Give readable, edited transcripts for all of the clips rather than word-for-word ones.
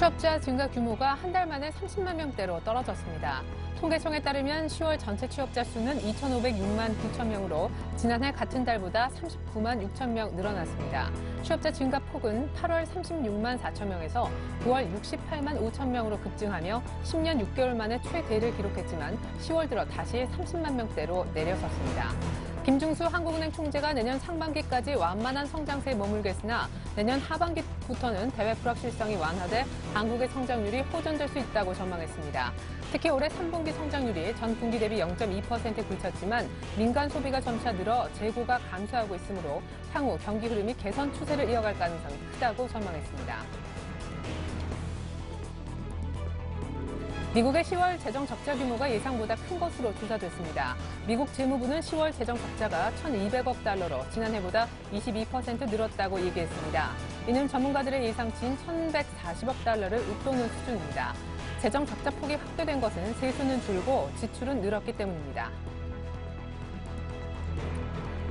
취업자 증가 규모가 한 달 만에 30만 명대로 떨어졌습니다. 통계청에 따르면 10월 전체 취업자 수는 2,506만 9천 명으로 지난해 같은 달보다 39만 6천 명 늘어났습니다. 취업자 증가 폭은 8월 36만 4천 명에서 9월 68만 5천 명으로 급증하며 10년 6개월 만에 최대를 기록했지만 10월 들어 다시 30만 명대로 내려섰습니다. 김중수 한국은행 총재가 내년 상반기까지 완만한 성장세에 머물겠으나 내년 하반기부터는 대외 불확실성이 완화돼 한국의 성장률이 호전될 수 있다고 전망했습니다. 특히 올해 3분기 성장률이 전 분기 대비 0.2%에 그쳤지만 민간 소비가 점차 늘어 재고가 감소하고 있으므로 향후 경기 흐름이 개선 추세를 이어갈 가능성이 크다고 전망했습니다. 미국의 10월 재정 적자 규모가 예상보다 큰 것으로 조사됐습니다. 미국 재무부는 10월 재정 적자가 1,200억 달러로 지난해보다 22% 늘었다고 얘기했습니다. 이는 전문가들의 예상치인 1,140억 달러를 웃도는 수준입니다. 재정 적자 폭이 확대된 것은 세수는 줄고 지출은 늘었기 때문입니다.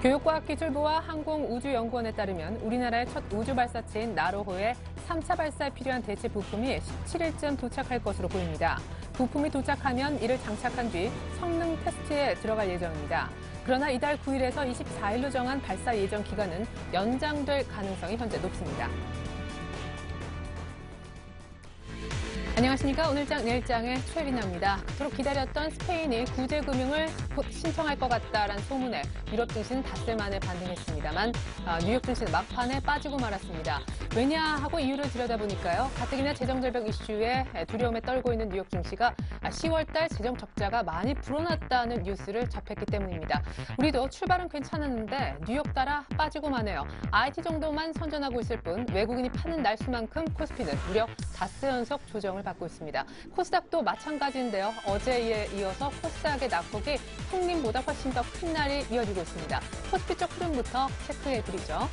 교육과학기술부와 항공우주연구원에 따르면 우리나라의 첫 우주발사체인 나로호의 3차 발사에 필요한 대체 부품이 17일쯤 도착할 것으로 보입니다. 부품이 도착하면 이를 장착한 뒤 성능 테스트에 들어갈 예정입니다. 그러나 이달 9일에서 24일로 정한 발사 예정 기간은 연장될 가능성이 현재 높습니다. 안녕하십니까. 오늘장 내일장의 최리나입니다. 그토록 기다렸던 스페인이 구제금융을 곧 신청할 것 같다라는 소문에 유럽 증시는 닷새 만에 반등했습니다만 뉴욕 증시는 막판에 빠지고 말았습니다. 왜냐 하고 이유를 들여다보니까요. 가뜩이나 재정절벽 이슈에 두려움에 떨고 있는 뉴욕 증시가 10월달 재정 적자가 많이 불어났다는 뉴스를 접했기 때문입니다. 우리도 출발은 괜찮았는데 뉴욕 따라 빠지고 마네요. IT 정도만 선전하고 있을 뿐 외국인이 파는 날수만큼 코스피는 무려 닷새 연속 조정을 받고 있습니다. 코스닥도 마찬가지인데요. 어제에 이어서 코스닥의 낙폭이 평림보다 훨씬 더 큰 날이 이어지고 있습니다. 코스피 쪽 흐름부터 체크해드리죠.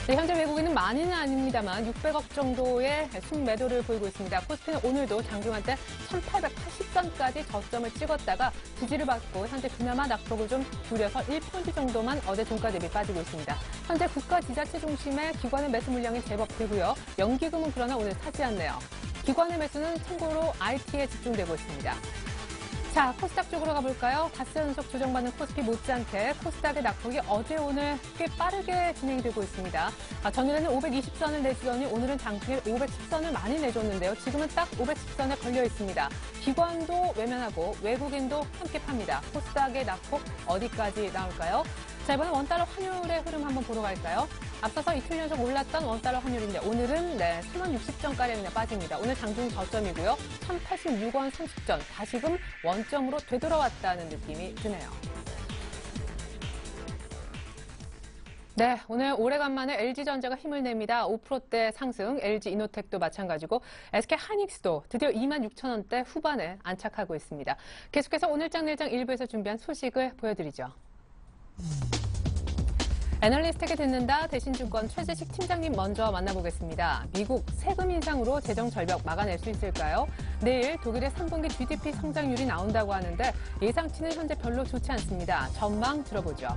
네, 현재 외국인은 많이는 아닙니다만 600억 정도의 순매도를 보이고 있습니다. 코스피는 오늘도 장중한 때 1880선까지 저점을 찍었다가 지지를 받고 현재 그나마 낙폭을 좀 줄여서 1% 정도만 어제 종가 대비 빠지고 있습니다. 현재 국가 지자체 중심의 기관의 매수 물량이 제법 되고요. 연기금은 그러나 오늘 타지 않네요. 기관의 매수는 참고로 IT에 집중되고 있습니다. 자, 코스닥 쪽으로 가볼까요? 닷새 연속 조정받는 코스피 못지않게 코스닥의 낙폭이 어제 오늘 꽤 빠르게 진행이 되고 있습니다. 전일에는 520선을 내주더니 오늘은 장중에 510선을 많이 내줬는데요. 지금은 딱 510선에 걸려 있습니다. 기관도 외면하고 외국인도 함께 팝니다. 코스닥의 낙폭 어디까지 나올까요? 자, 이번엔 원달러 환율의 흐름 한번 보러 갈까요? 앞서서 이틀 연속 올랐던 원달러 환율인데 오늘은 3원 60전가량이나 빠집니다. 오늘 장중 저점이고요. 1,086원 30전. 다시금 원점으로 되돌아왔다는 느낌이 드네요. 네, 오늘 오래간만에 LG전자가 힘을 냅니다. 5%대 상승, LG이노텍도 마찬가지고 SK하이닉스도 드디어 26,000원대 후반에 안착하고 있습니다. 계속해서 오늘장 내일장 일부에서 준비한 소식을 보여드리죠. 애널리스트에게 듣는다. 대신증권 최재식 팀장님 먼저 만나보겠습니다. 미국 세금 인상으로 재정 절벽 막아낼 수 있을까요? 내일 독일의 3분기 GDP 성장률이 나온다고 하는데 예상치는 현재 별로 좋지 않습니다. 전망 들어보죠.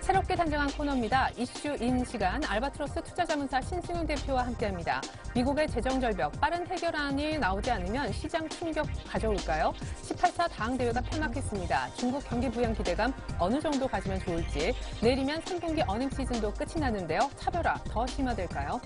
새롭게誕생한 코너입니다. 이슈인 시간 알바트로스 투자자문사 신승윤 대표와 함께합니다. 미국의 재정절벽 빠른 해결안이 나오지 않으면 시장 충격 가져올까요? 18차 다항대회가 폐막했습니다. 중국 경기 부양 기대감 어느 정도 가지면 좋을지 내일이면 3분기 어닝 시즌도 끝이 나는데요. 차별화 더 심화될까요?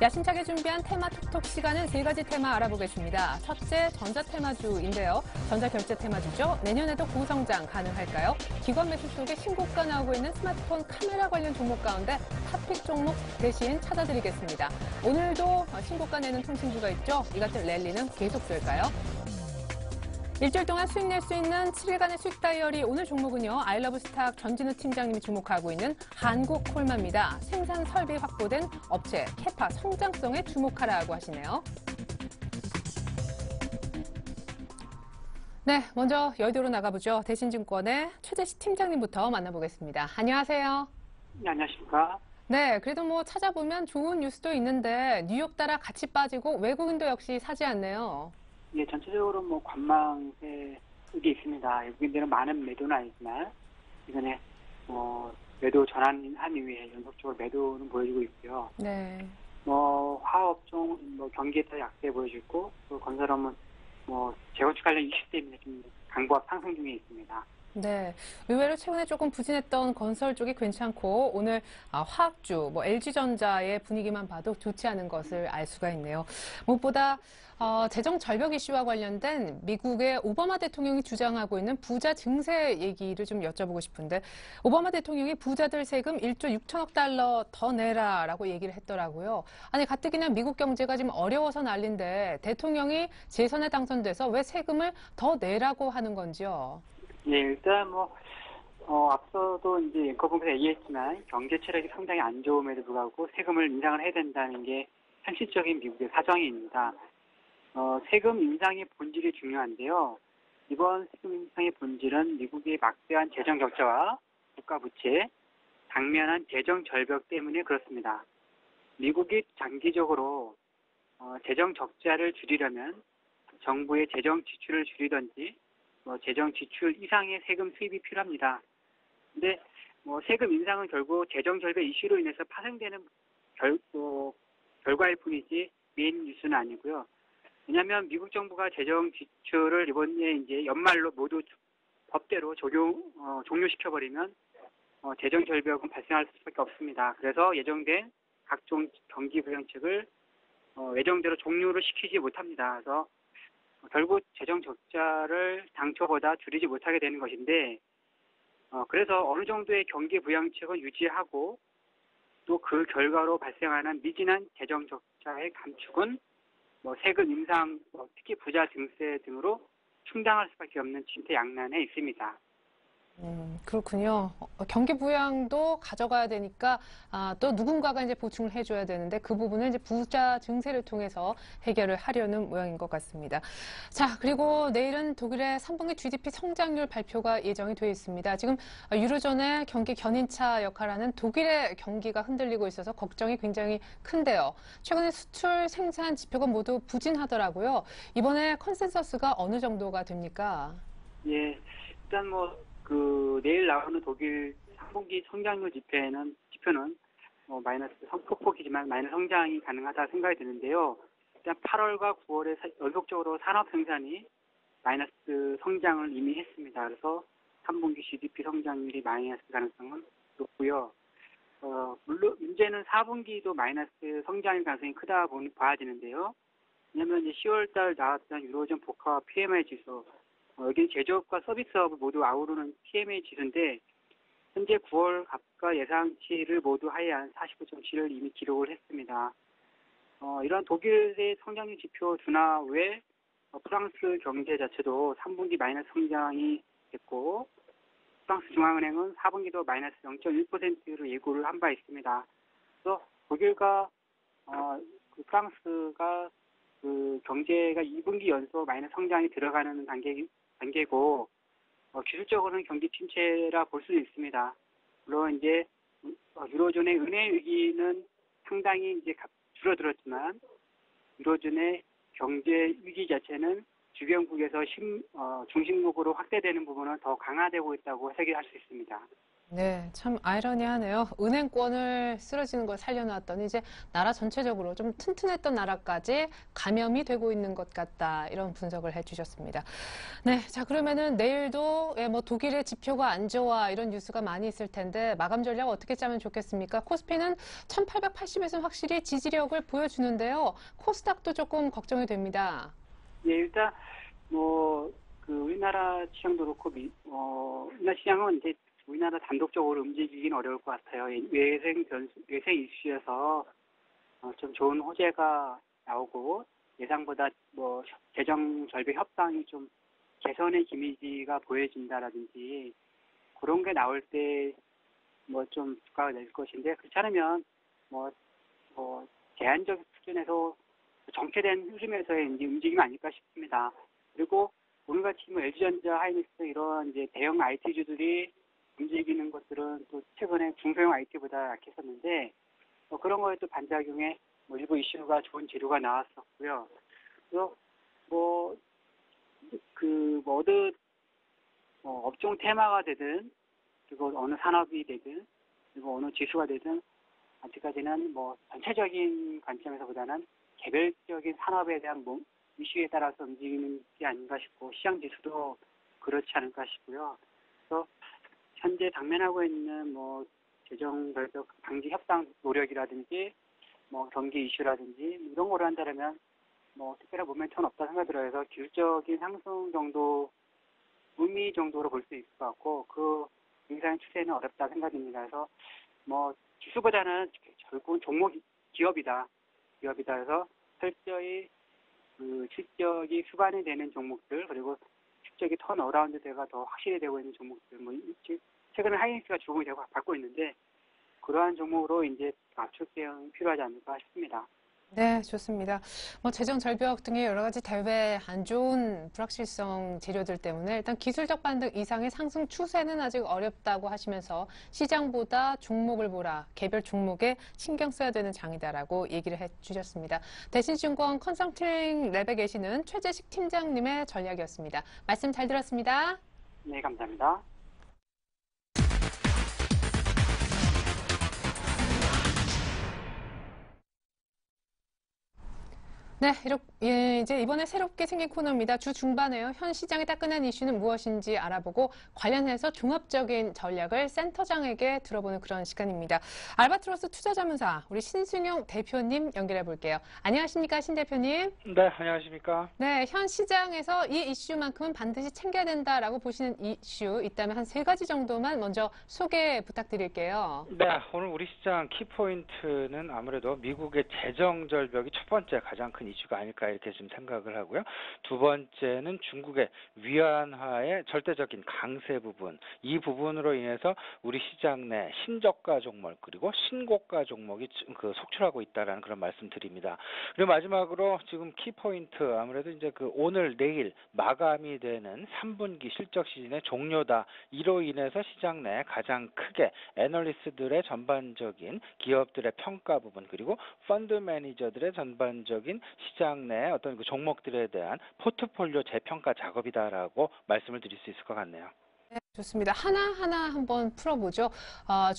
야심차게 준비한 테마 톡톡 시간은 3가지 테마 알아보겠습니다. 첫째, 전자테마주인데요. 전자결제 테마주죠. 내년에도 고성장 가능할까요? 기관 매수 속에 신고가 나오고 있는 스마트폰 카메라 관련 종목 가운데 탑픽 종목 대신 찾아드리겠습니다. 오늘도 신고가 내는 통신주가 있죠. 이 같은 랠리는 계속될까요? 일주일 동안 수익 낼 수 있는 7일간의 수익 다이어리. 오늘 종목은요. 아이러브스탁 전진우 팀장님이 주목하고 있는 한국콜마입니다. 생산 설비 확보된 업체 캐파 성장성에 주목하라고 하시네요. 네, 먼저 여의도로 나가보죠. 대신증권의 최재식 팀장님부터 만나보겠습니다. 안녕하세요. 네, 안녕하십니까. 네, 그래도 뭐 찾아보면 좋은 뉴스도 있는데 뉴욕 따라 같이 빠지고 외국인도 역시 사지 않네요. 예, 전체적으로 뭐 관망세 그게 있습니다. 외국인들은 많은 매도는 아니지만 이번에 매도 전환한 이후에 연속적으로 매도는 보여주고 있고요. 네. 화학업종 경기에 따라 약세 보여주고 있고, 또 건설업은 재건축 관련 이슈 때문에 좀 강보가 상승 중에 있습니다. 네. 의외로 최근에 조금 부진했던 건설 쪽이 괜찮고 오늘 화학주, LG전자의 분위기만 봐도 좋지 않은 것을 알 수가 있네요. 무엇보다 재정 절벽 이슈와 관련된 미국의 오바마 대통령이 주장하고 있는 부자 증세 얘기를 좀 여쭤보고 싶은데 오바마 대통령이 부자들 세금 1조 6천억 달러 더 내라라고 얘기를 했더라고요. 아니 가뜩이나 미국 경제가 지금 어려워서 난린데 대통령이 재선에 당선돼서 왜 세금을 더 내라고 하는 건지요? 예, 일단 앞서도 이제 앵커분께서 얘기했지만 경제 체력이 상당히 안 좋음에도 불구하고 세금을 인상을 해야 된다는 게 현실적인 미국의 사정입니다. 세금 인상의 본질이 중요한데요. 이번 세금 인상의 본질은 미국의 막대한 재정 적자와 국가 부채, 당면한 재정 절벽 때문에 그렇습니다. 미국이 장기적으로 재정 적자를 줄이려면 정부의 재정 지출을 줄이든지 재정 지출 이상의 세금 수입이 필요합니다. 근데 세금 인상은 결국 재정 절벽 이슈로 인해서 파생되는 결과일 뿐이지 메인 뉴스는 아니고요. 왜냐하면 미국 정부가 재정 지출을 이번에 이제 연말로 모두 법대로 종료시켜버리면 재정 절벽은 발생할 수밖에 없습니다. 그래서 예정된 각종 경기 부양책을 예정대로 종료를 시키지 못합니다. 그래서 결국 재정 적자를 당초보다 줄이지 못하게 되는 것인데, 그래서 어느 정도의 경기 부양책은 유지하고 또 그 결과로 발생하는 미진한 재정 적자의 감축은 세금 인상, 특히 부자 증세 등으로 충당할 수밖에 없는 진퇴양난에 있습니다. 그렇군요. 경기 부양도 가져가야 되니까 또 누군가가 이제 보충을 해줘야 되는데 그 부분을 이제 부자 증세를 통해서 해결을 하려는 모양인 것 같습니다. 자, 그리고 내일은 독일의 3분기 GDP 성장률 발표가 예정이 되어 있습니다. 지금 유로존의 경기 견인차 역할하는 독일의 경기가 흔들리고 있어서 걱정이 굉장히 큰데요. 최근에 수출 생산 지표가 모두 부진하더라고요. 이번에 컨센서스가 어느 정도가 됩니까? 예, 일단 내일 나오는 독일 3분기 성장률 지표는 마이너스 폭폭이지만 마이너스 성장이 가능하다 생각이 드는데요. 일단 8월과 9월에 연속적으로 산업 생산이 마이너스 성장을 이미 했습니다. 그래서 3분기 GDP 성장률이 마이너스 가능성은 높고요. 물론 문제는 4분기도 마이너스 성장일 가능성이 크다 봐지는데요. 왜냐하면 이제 10월달 나왔던 유로존 복합 PMI 지수, 여기는 제조업과 서비스업을 모두 아우르는 PMI 지수인데 현재 9월 갑과 예상치를 모두 하회한 49.7을 이미 기록을 했습니다. 이러한 독일의 성장률 지표 둔화 외 프랑스 경제 자체도 3분기 마이너스 성장이 됐고 프랑스 중앙은행은 4분기도 마이너스 0.1%로 예고를 한 바 있습니다. 그래서 독일과 프랑스가 경제가 2분기 연속 마이너스 성장이 들어가는 단계고 기술적으로는 경기 침체라 볼 수는 있습니다. 물론 이제 유로존의 은행 위기는 상당히 이제 줄어들었지만 유로존의 경제 위기 자체는 주변국에서 중심국으로 확대되는 부분은 더 강화되고 있다고 해석할 수 있습니다. 네, 참 아이러니하네요. 은행권을 쓰러지는 걸 살려놨더니 이제 나라 전체적으로 좀 튼튼했던 나라까지 감염이 되고 있는 것 같다. 이런 분석을 해주셨습니다. 네, 자 그러면은 내일도 독일의 지표가 안 좋아 이런 뉴스가 많이 있을 텐데 마감 전략 어떻게 짜면 좋겠습니까? 코스피는 1880에서 확실히 지지력을 보여주는데요. 코스닥도 조금 걱정이 됩니다. 예, 일단 우리나라 시장도 그렇고 우리나라 시장은 이제 우리나라 단독적으로 움직이기는 어려울 것 같아요. 외생 이슈에서 좀 좋은 호재가 나오고 예상보다 재정 절벽 협상이 좀 개선의 기미지가 보여진다라든지 그런 게 나올 때 좀 주가가 낼 것인데 그렇지 않으면 제한적 수준에서 정체된 흐름에서의 이제 움직임이 아닐까 싶습니다. 그리고 오늘같이 LG전자, 하이닉스 이런 이제 대형 IT주들이 움직이는 것들은 또 최근에 중소형 IT보다 약했었는데 그런 거에 또 반작용에 일부 이슈가 좋은 재료가 나왔었고요. 그래서 어느 업종 테마가 되든 그리고 어느 산업이 되든 그리고 어느 지수가 되든 아직까지는 뭐 전체적인 관점에서보다는 개별적인 산업에 대한 이슈에 따라서 움직이는 게 아닌가 싶고 시장 지수도 그렇지 않을까 싶고요. 그래서 현재 당면하고 있는 뭐 재정 절벽 방지 협상 노력이라든지 뭐 경기 이슈라든지 이런 거를 한다면 뭐 특별한 모멘텀은 없다 생각이 들어요. 그래서 기술적인 상승 정도 의미 정도로 볼 수 있을 것 같고 그 이상의 추세는 어렵다 생각됩니다. 그래서 뭐 지수보다는 결국은 기업이다 해서 철저히 그 실적이 수반이 되는 종목들 그리고 실적이 턴어라운드 대가 더 확실히 되고 있는 종목들 뭐 최근에 하이닉스가 주목이 되고 받고 있는데 그러한 종목으로 이제 압축 대응이 필요하지 않을까 싶습니다. 네, 좋습니다. 뭐 재정 절벽 등의 여러 가지 대외 안 좋은 불확실성 재료들 때문에 일단 기술적 반등 이상의 상승 추세는 아직 어렵다고 하시면서 시장보다 종목을 보라, 개별 종목에 신경 써야 되는 장이다라고 얘기를 해주셨습니다. 대신증권 컨설팅 랩에 계시는 최재식 팀장님의 전략이었습니다. 말씀 잘 들었습니다. 네, 감사합니다. 네, 이제 이번에 새롭게 생긴 코너입니다. 주 중반에요. 현 시장의 따끈한 이슈는 무엇인지 알아보고 관련해서 종합적인 전략을 센터장에게 들어보는 그런 시간입니다. 알바트로스 투자자문사 우리 신승용 대표님 연결해 볼게요. 안녕하십니까, 신 대표님? 네, 안녕하십니까? 네, 현 시장에서 이 이슈만큼은 반드시 챙겨야 된다라고 보시는 이슈 있다면 한 3가지 정도만 먼저 소개 부탁드릴게요. 네, 오늘 우리 시장 키포인트는 아무래도 미국의 재정 절벽이 첫 번째 가장 큰 이슈가 아닐까 이렇게 좀 생각을 하고요. 두 번째는 중국의 위안화의 절대적인 강세 부분, 이 부분으로 인해서 우리 시장 내 신저가 종목 그리고 신고가 종목이 속출하고 있다라는 그런 말씀드립니다. 그리고 마지막으로 지금 키포인트 아무래도 이제 오늘 내일 마감이 되는 3분기 실적 시즌의 종료다. 이로 인해서 시장 내 가장 크게 애널리스트들의 전반적인 기업들의 평가 부분 그리고 펀드 매니저들의 전반적인 시장 내 어떤 종목들에 대한 포트폴리오 재평가 작업이다라고 말씀을 드릴 수 있을 것 같네요. 네, 좋습니다. 하나하나 한번 풀어보죠.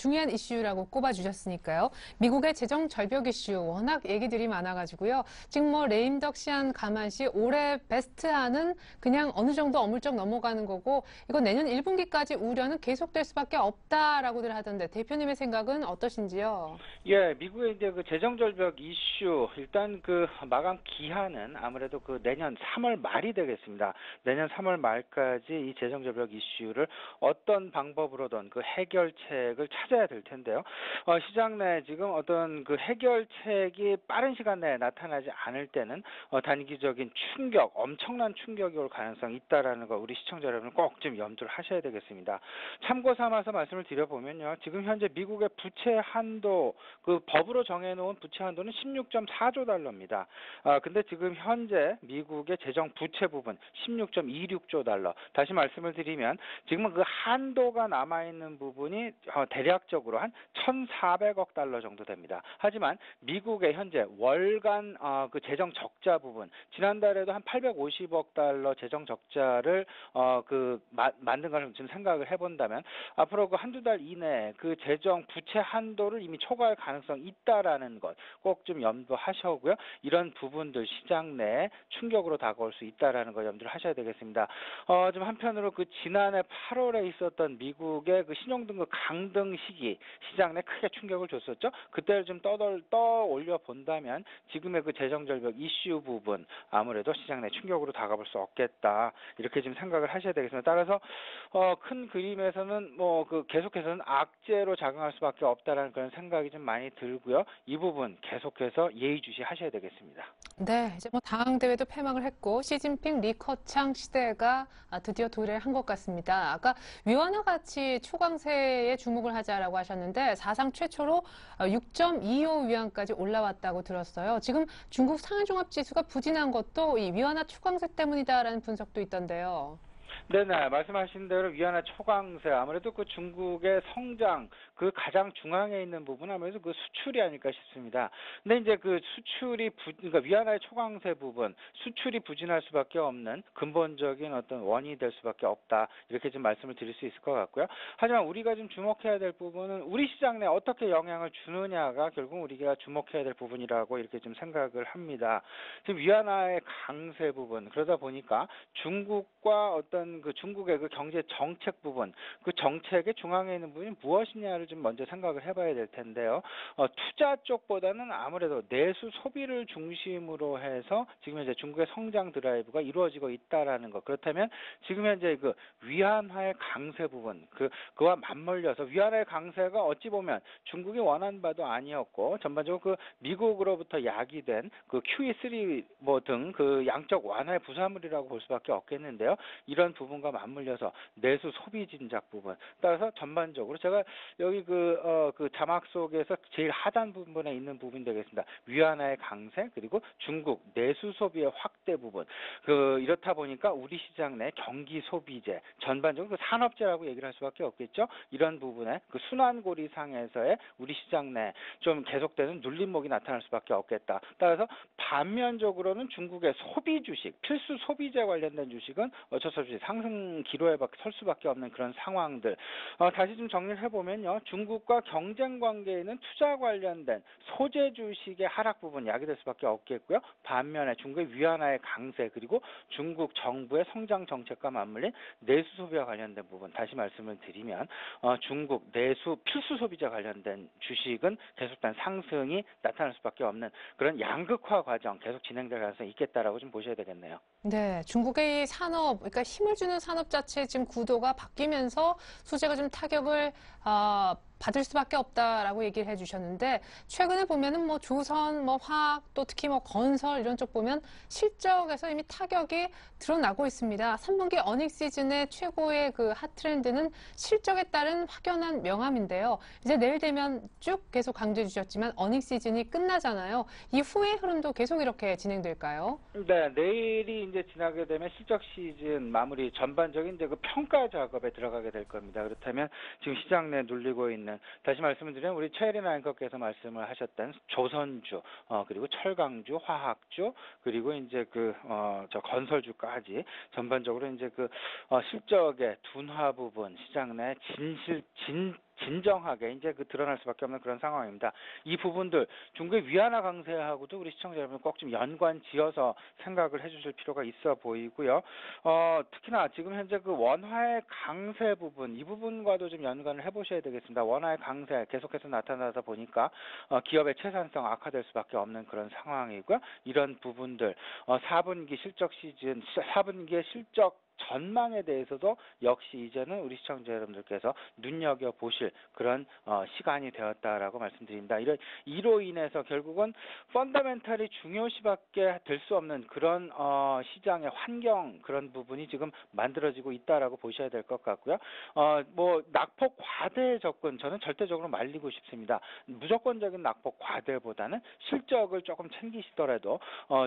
중요한 이슈라고 꼽아주셨으니까요. 미국의 재정 절벽 이슈 워낙 얘기들이 많아가지고요. 지금 뭐 레임덕 시한 가만시 올해 베스트하는 그냥 어느 정도 어물쩍 넘어가는 거고 이거 내년 1분기까지 우려는 계속될 수밖에 없다라고들 하던데 대표님의 생각은 어떠신지요? 예, 미국의 이제 재정 절벽 이슈 일단 마감 기한은 아무래도 내년 3월 말이 되겠습니다. 내년 3월 말까지 이 재정 절벽 이슈를 어떤 방법으로든 해결책을 찾아야 될 텐데요. 시장 내 지금 어떤 해결책이 빠른 시간 내에 나타나지 않을 때는 단기적인 충격, 엄청난 충격이 올 가능성이 있다라는 거 우리 시청자 여러분 꼭 좀 염두를 하셔야 되겠습니다. 참고 삼아서 말씀을 드려보면요. 지금 현재 미국의 부채 한도, 법으로 정해놓은 부채 한도는 16.4조 달러입니다. 근데 지금 현재 미국의 재정 부채 부분 16.26조 달러. 다시 말씀을 드리면 지금은 한도가 남아있는 부분이 대략적으로 한 1,400억 달러 정도 됩니다. 하지만 미국의 현재 월간 재정 적자 부분 지난달에도 한 850억 달러 재정 적자를 만든 걸 좀 생각을 해본다면 앞으로 한두 달 이내에 재정 부채 한도를 이미 초과할 가능성이 있다라는 것 꼭 좀 염두하셔고요. 이런 부분들 시장 내에 충격으로 다가올 수 있다라는 거 염두를 하셔야 되겠습니다. 좀 한편으로 지난해 8월에 있었던 미국의 신용등급 강등 시기 시장 내 크게 충격을 줬었죠. 그때를 좀 떠올려 본다면 지금의 재정절벽 이슈 부분 아무래도 시장 내 충격으로 다가볼 수 없겠다 이렇게 좀 생각을 하셔야 되겠습니다. 따라서 큰 그림에서는 계속해서는 악재로 작용할 수밖에 없다라는 그런 생각이 좀 많이 들고요. 이 부분 계속해서 예의주시하셔야 되겠습니다. 네, 이제 당대회도 폐막을 했고 시진핑 리커창 시대가 드디어 도래를 한 것 같습니다. 아까 위안화 가치 초강세에 주목을 하자라고 하셨는데 사상 최초로 6.25 위안까지 올라왔다고 들었어요. 지금 중국 상하종합지수가 부진한 것도 이 위안화 초강세 때문이다라는 분석도 있던데요. 네네, 말씀하신 대로 위안화 초강세, 아무래도 그 중국의 성장, 그 가장 중앙에 있는 부분은 아무래도 그 수출이 아닐까 싶습니다. 근데 이제 그 그러니까 위안화의 초강세 부분, 수출이 부진할 수밖에 없는 근본적인 어떤 원인이 될 수밖에 없다. 이렇게 좀 말씀을 드릴 수 있을 것 같고요. 하지만 우리가 좀 주목해야 될 부분은 우리 시장 내에 어떻게 영향을 주느냐가 결국 우리가 주목해야 될 부분이라고 이렇게 좀 생각을 합니다. 지금 위안화의 강세 부분, 그러다 보니까 중국과 어떤 그 중국의 그 경제 정책 부분, 그 정책의 중앙에 있는 부분이 무엇이냐를 좀 먼저 생각을 해봐야 될 텐데요. 투자 쪽보다는 아무래도 내수 소비를 중심으로 해서 지금 현재 중국의 성장 드라이브가 이루어지고 있다라는 것. 그렇다면 지금 현재 그 위안화의 강세 부분, 그와 맞물려서 위안화의 강세가 어찌 보면 중국이 원한 바도 아니었고 전반적으로 그 미국으로부터 야기된 그 QE3 뭐 등 그 양적 완화의 부산물이라고 볼 수밖에 없겠는데요. 이런 부분과 맞물려서 내수 소비 진작 부분, 따라서 전반적으로 제가 여기 그 자막 속에서 제일 하단 부분에 있는 부분이 되겠습니다. 위안화의 강세 그리고 중국 내수 소비의 확대 부분. 이렇다 보니까 우리 시장 내 경기 소비재 전반적으로 그 산업재라고 얘기를 할 수밖에 없겠죠. 이런 부분에 그 순환고리 상에서의 우리 시장 내 좀 계속되는 눌림목이 나타날 수밖에 없겠다. 따라서 반면적으로는 중국의 소비 주식, 필수 소비재 관련된 주식은 어쩔 수 없이 상승 기로에 설 수밖에 없는 그런 상황들. 다시 좀 정리를 해보면요. 중국과 경쟁 관계에 있는 투자 관련된 소재 주식의 하락 부분 야기될 수밖에 없겠고요. 반면에 중국의 위안화의 강세 그리고 중국 정부의 성장 정책과 맞물린 내수 소비와 관련된 부분 다시 말씀을 드리면 중국 내수 필수 소비재 관련된 주식은 계속된 상승이 나타날 수밖에 없는 그런 양극화 과정 계속 진행될 가능성이 있겠다라고 좀 보셔야 되겠네요. 네, 중국의 이 산업, 그러니까 힘을 주는 산업 자체 지금 구도가 바뀌면서 수재가 좀 타격을 받을 수밖에 없다라고 얘기를 해주셨는데 최근에 보면은 뭐 조선, 뭐 화학, 또 특히 뭐 건설 이런 쪽 보면 실적에서 이미 타격이 드러나고 있습니다. 3분기 어닝 시즌의 최고의 그 핫 트렌드는 실적에 따른 확연한 명암인데요. 이제 내일 되면 쭉 계속 강조해 주셨지만 어닝 시즌이 끝나잖아요. 이후의 흐름도 계속 이렇게 진행될까요? 네, 내일이 이제 지나게 되면 실적 시즌 마무리 전반적인 이제 그 평가 작업에 들어가게 될 겁니다. 그렇다면 지금 시장 내 눌리고 있는 다시 말씀을 드리면 우리 최혜린 앵커께서 말씀을 하셨던 조선주, 그리고 철강주, 화학주, 그리고 이제 저 건설주까지 전반적으로 이제 실적의 둔화 부분 시장 내 진정하게 이제 드러날 수밖에 없는 그런 상황입니다. 이 부분들 중국의 위안화 강세하고도 우리 시청자 여러분 꼭 좀 연관 지어서 생각을 해주실 필요가 있어 보이고요. 특히나 지금 현재 그 원화의 강세 부분 이 부분과도 좀 연관을 해보셔야 되겠습니다. 원화의 강세 계속해서 나타나다 보니까 기업의 채산성 악화될 수밖에 없는 그런 상황이고요. 이런 부분들 4분기 실적 시즌 4분기의 실적 전망에 대해서도 역시 이제는 우리 시청자 여러분들께서 눈여겨보실 그런 시간이 되었다라고 말씀드립니다. 이로 인해서 결국은 펀더멘탈이 중요시밖에 될 수 없는 그런 시장의 환경 그런 부분이 지금 만들어지고 있다라고 보셔야 될 것 같고요. 뭐 낙폭 과대 접근 저는 절대적으로 말리고 싶습니다. 무조건적인 낙폭 과대보다는 실적을 조금 챙기시더라도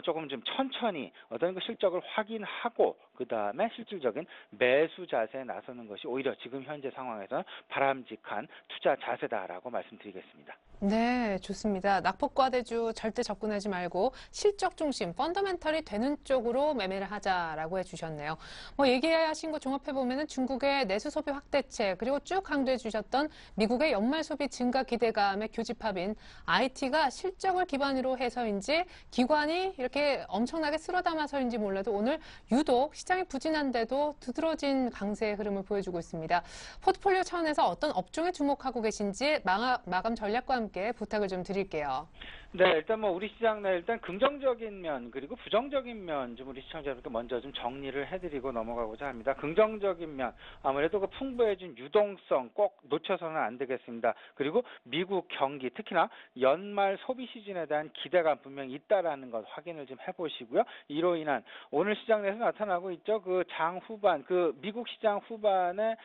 조금 좀 천천히 어떤 그 실적을 확인하고 그 다음에 실질적인 매수 자세에 나서는 것이 오히려 지금 현재 상황에서는 바람직한 투자 자세다라고 말씀드리겠습니다. 네, 좋습니다. 낙폭과대주 절대 접근하지 말고 실적 중심, 펀더멘털이 되는 쪽으로 매매를 하자라고 해주셨네요. 뭐 얘기하신 거 종합해보면 중국의 내수 소비 확대책, 그리고 쭉 강조해 주셨던 미국의 연말 소비 증가 기대감의 교집합인 IT가 실적을 기반으로 해서인지 기관이 이렇게 엄청나게 쓸어담아서인지 몰라도 오늘 유독 시장이 부진한데도 두드러진 강세의 흐름을 보여주고 있습니다. 포트폴리오 차원에서 어떤 업종에 주목하고 계신지 마감 전략과 함께 부탁을 좀 드릴게요. 네, 일단 뭐 우리 시장 내 일단 긍정적인 면 그리고 부정적인 면 좀 우리 시청자 여러분께 먼저 좀 정리를 해드리고 넘어가고자 합니다. 긍정적인 면 아무래도 풍부해진 유동성 꼭 놓쳐서는 안 되겠습니다. 그리고 미국 경기 특히나 연말 소비 시즌에 대한 기대가 분명히 있다라는 것 확인을 좀 해보시고요. 이로 인한 오늘 시장 내에서 나타나고 있죠. 장 후반 미국 시장 후반에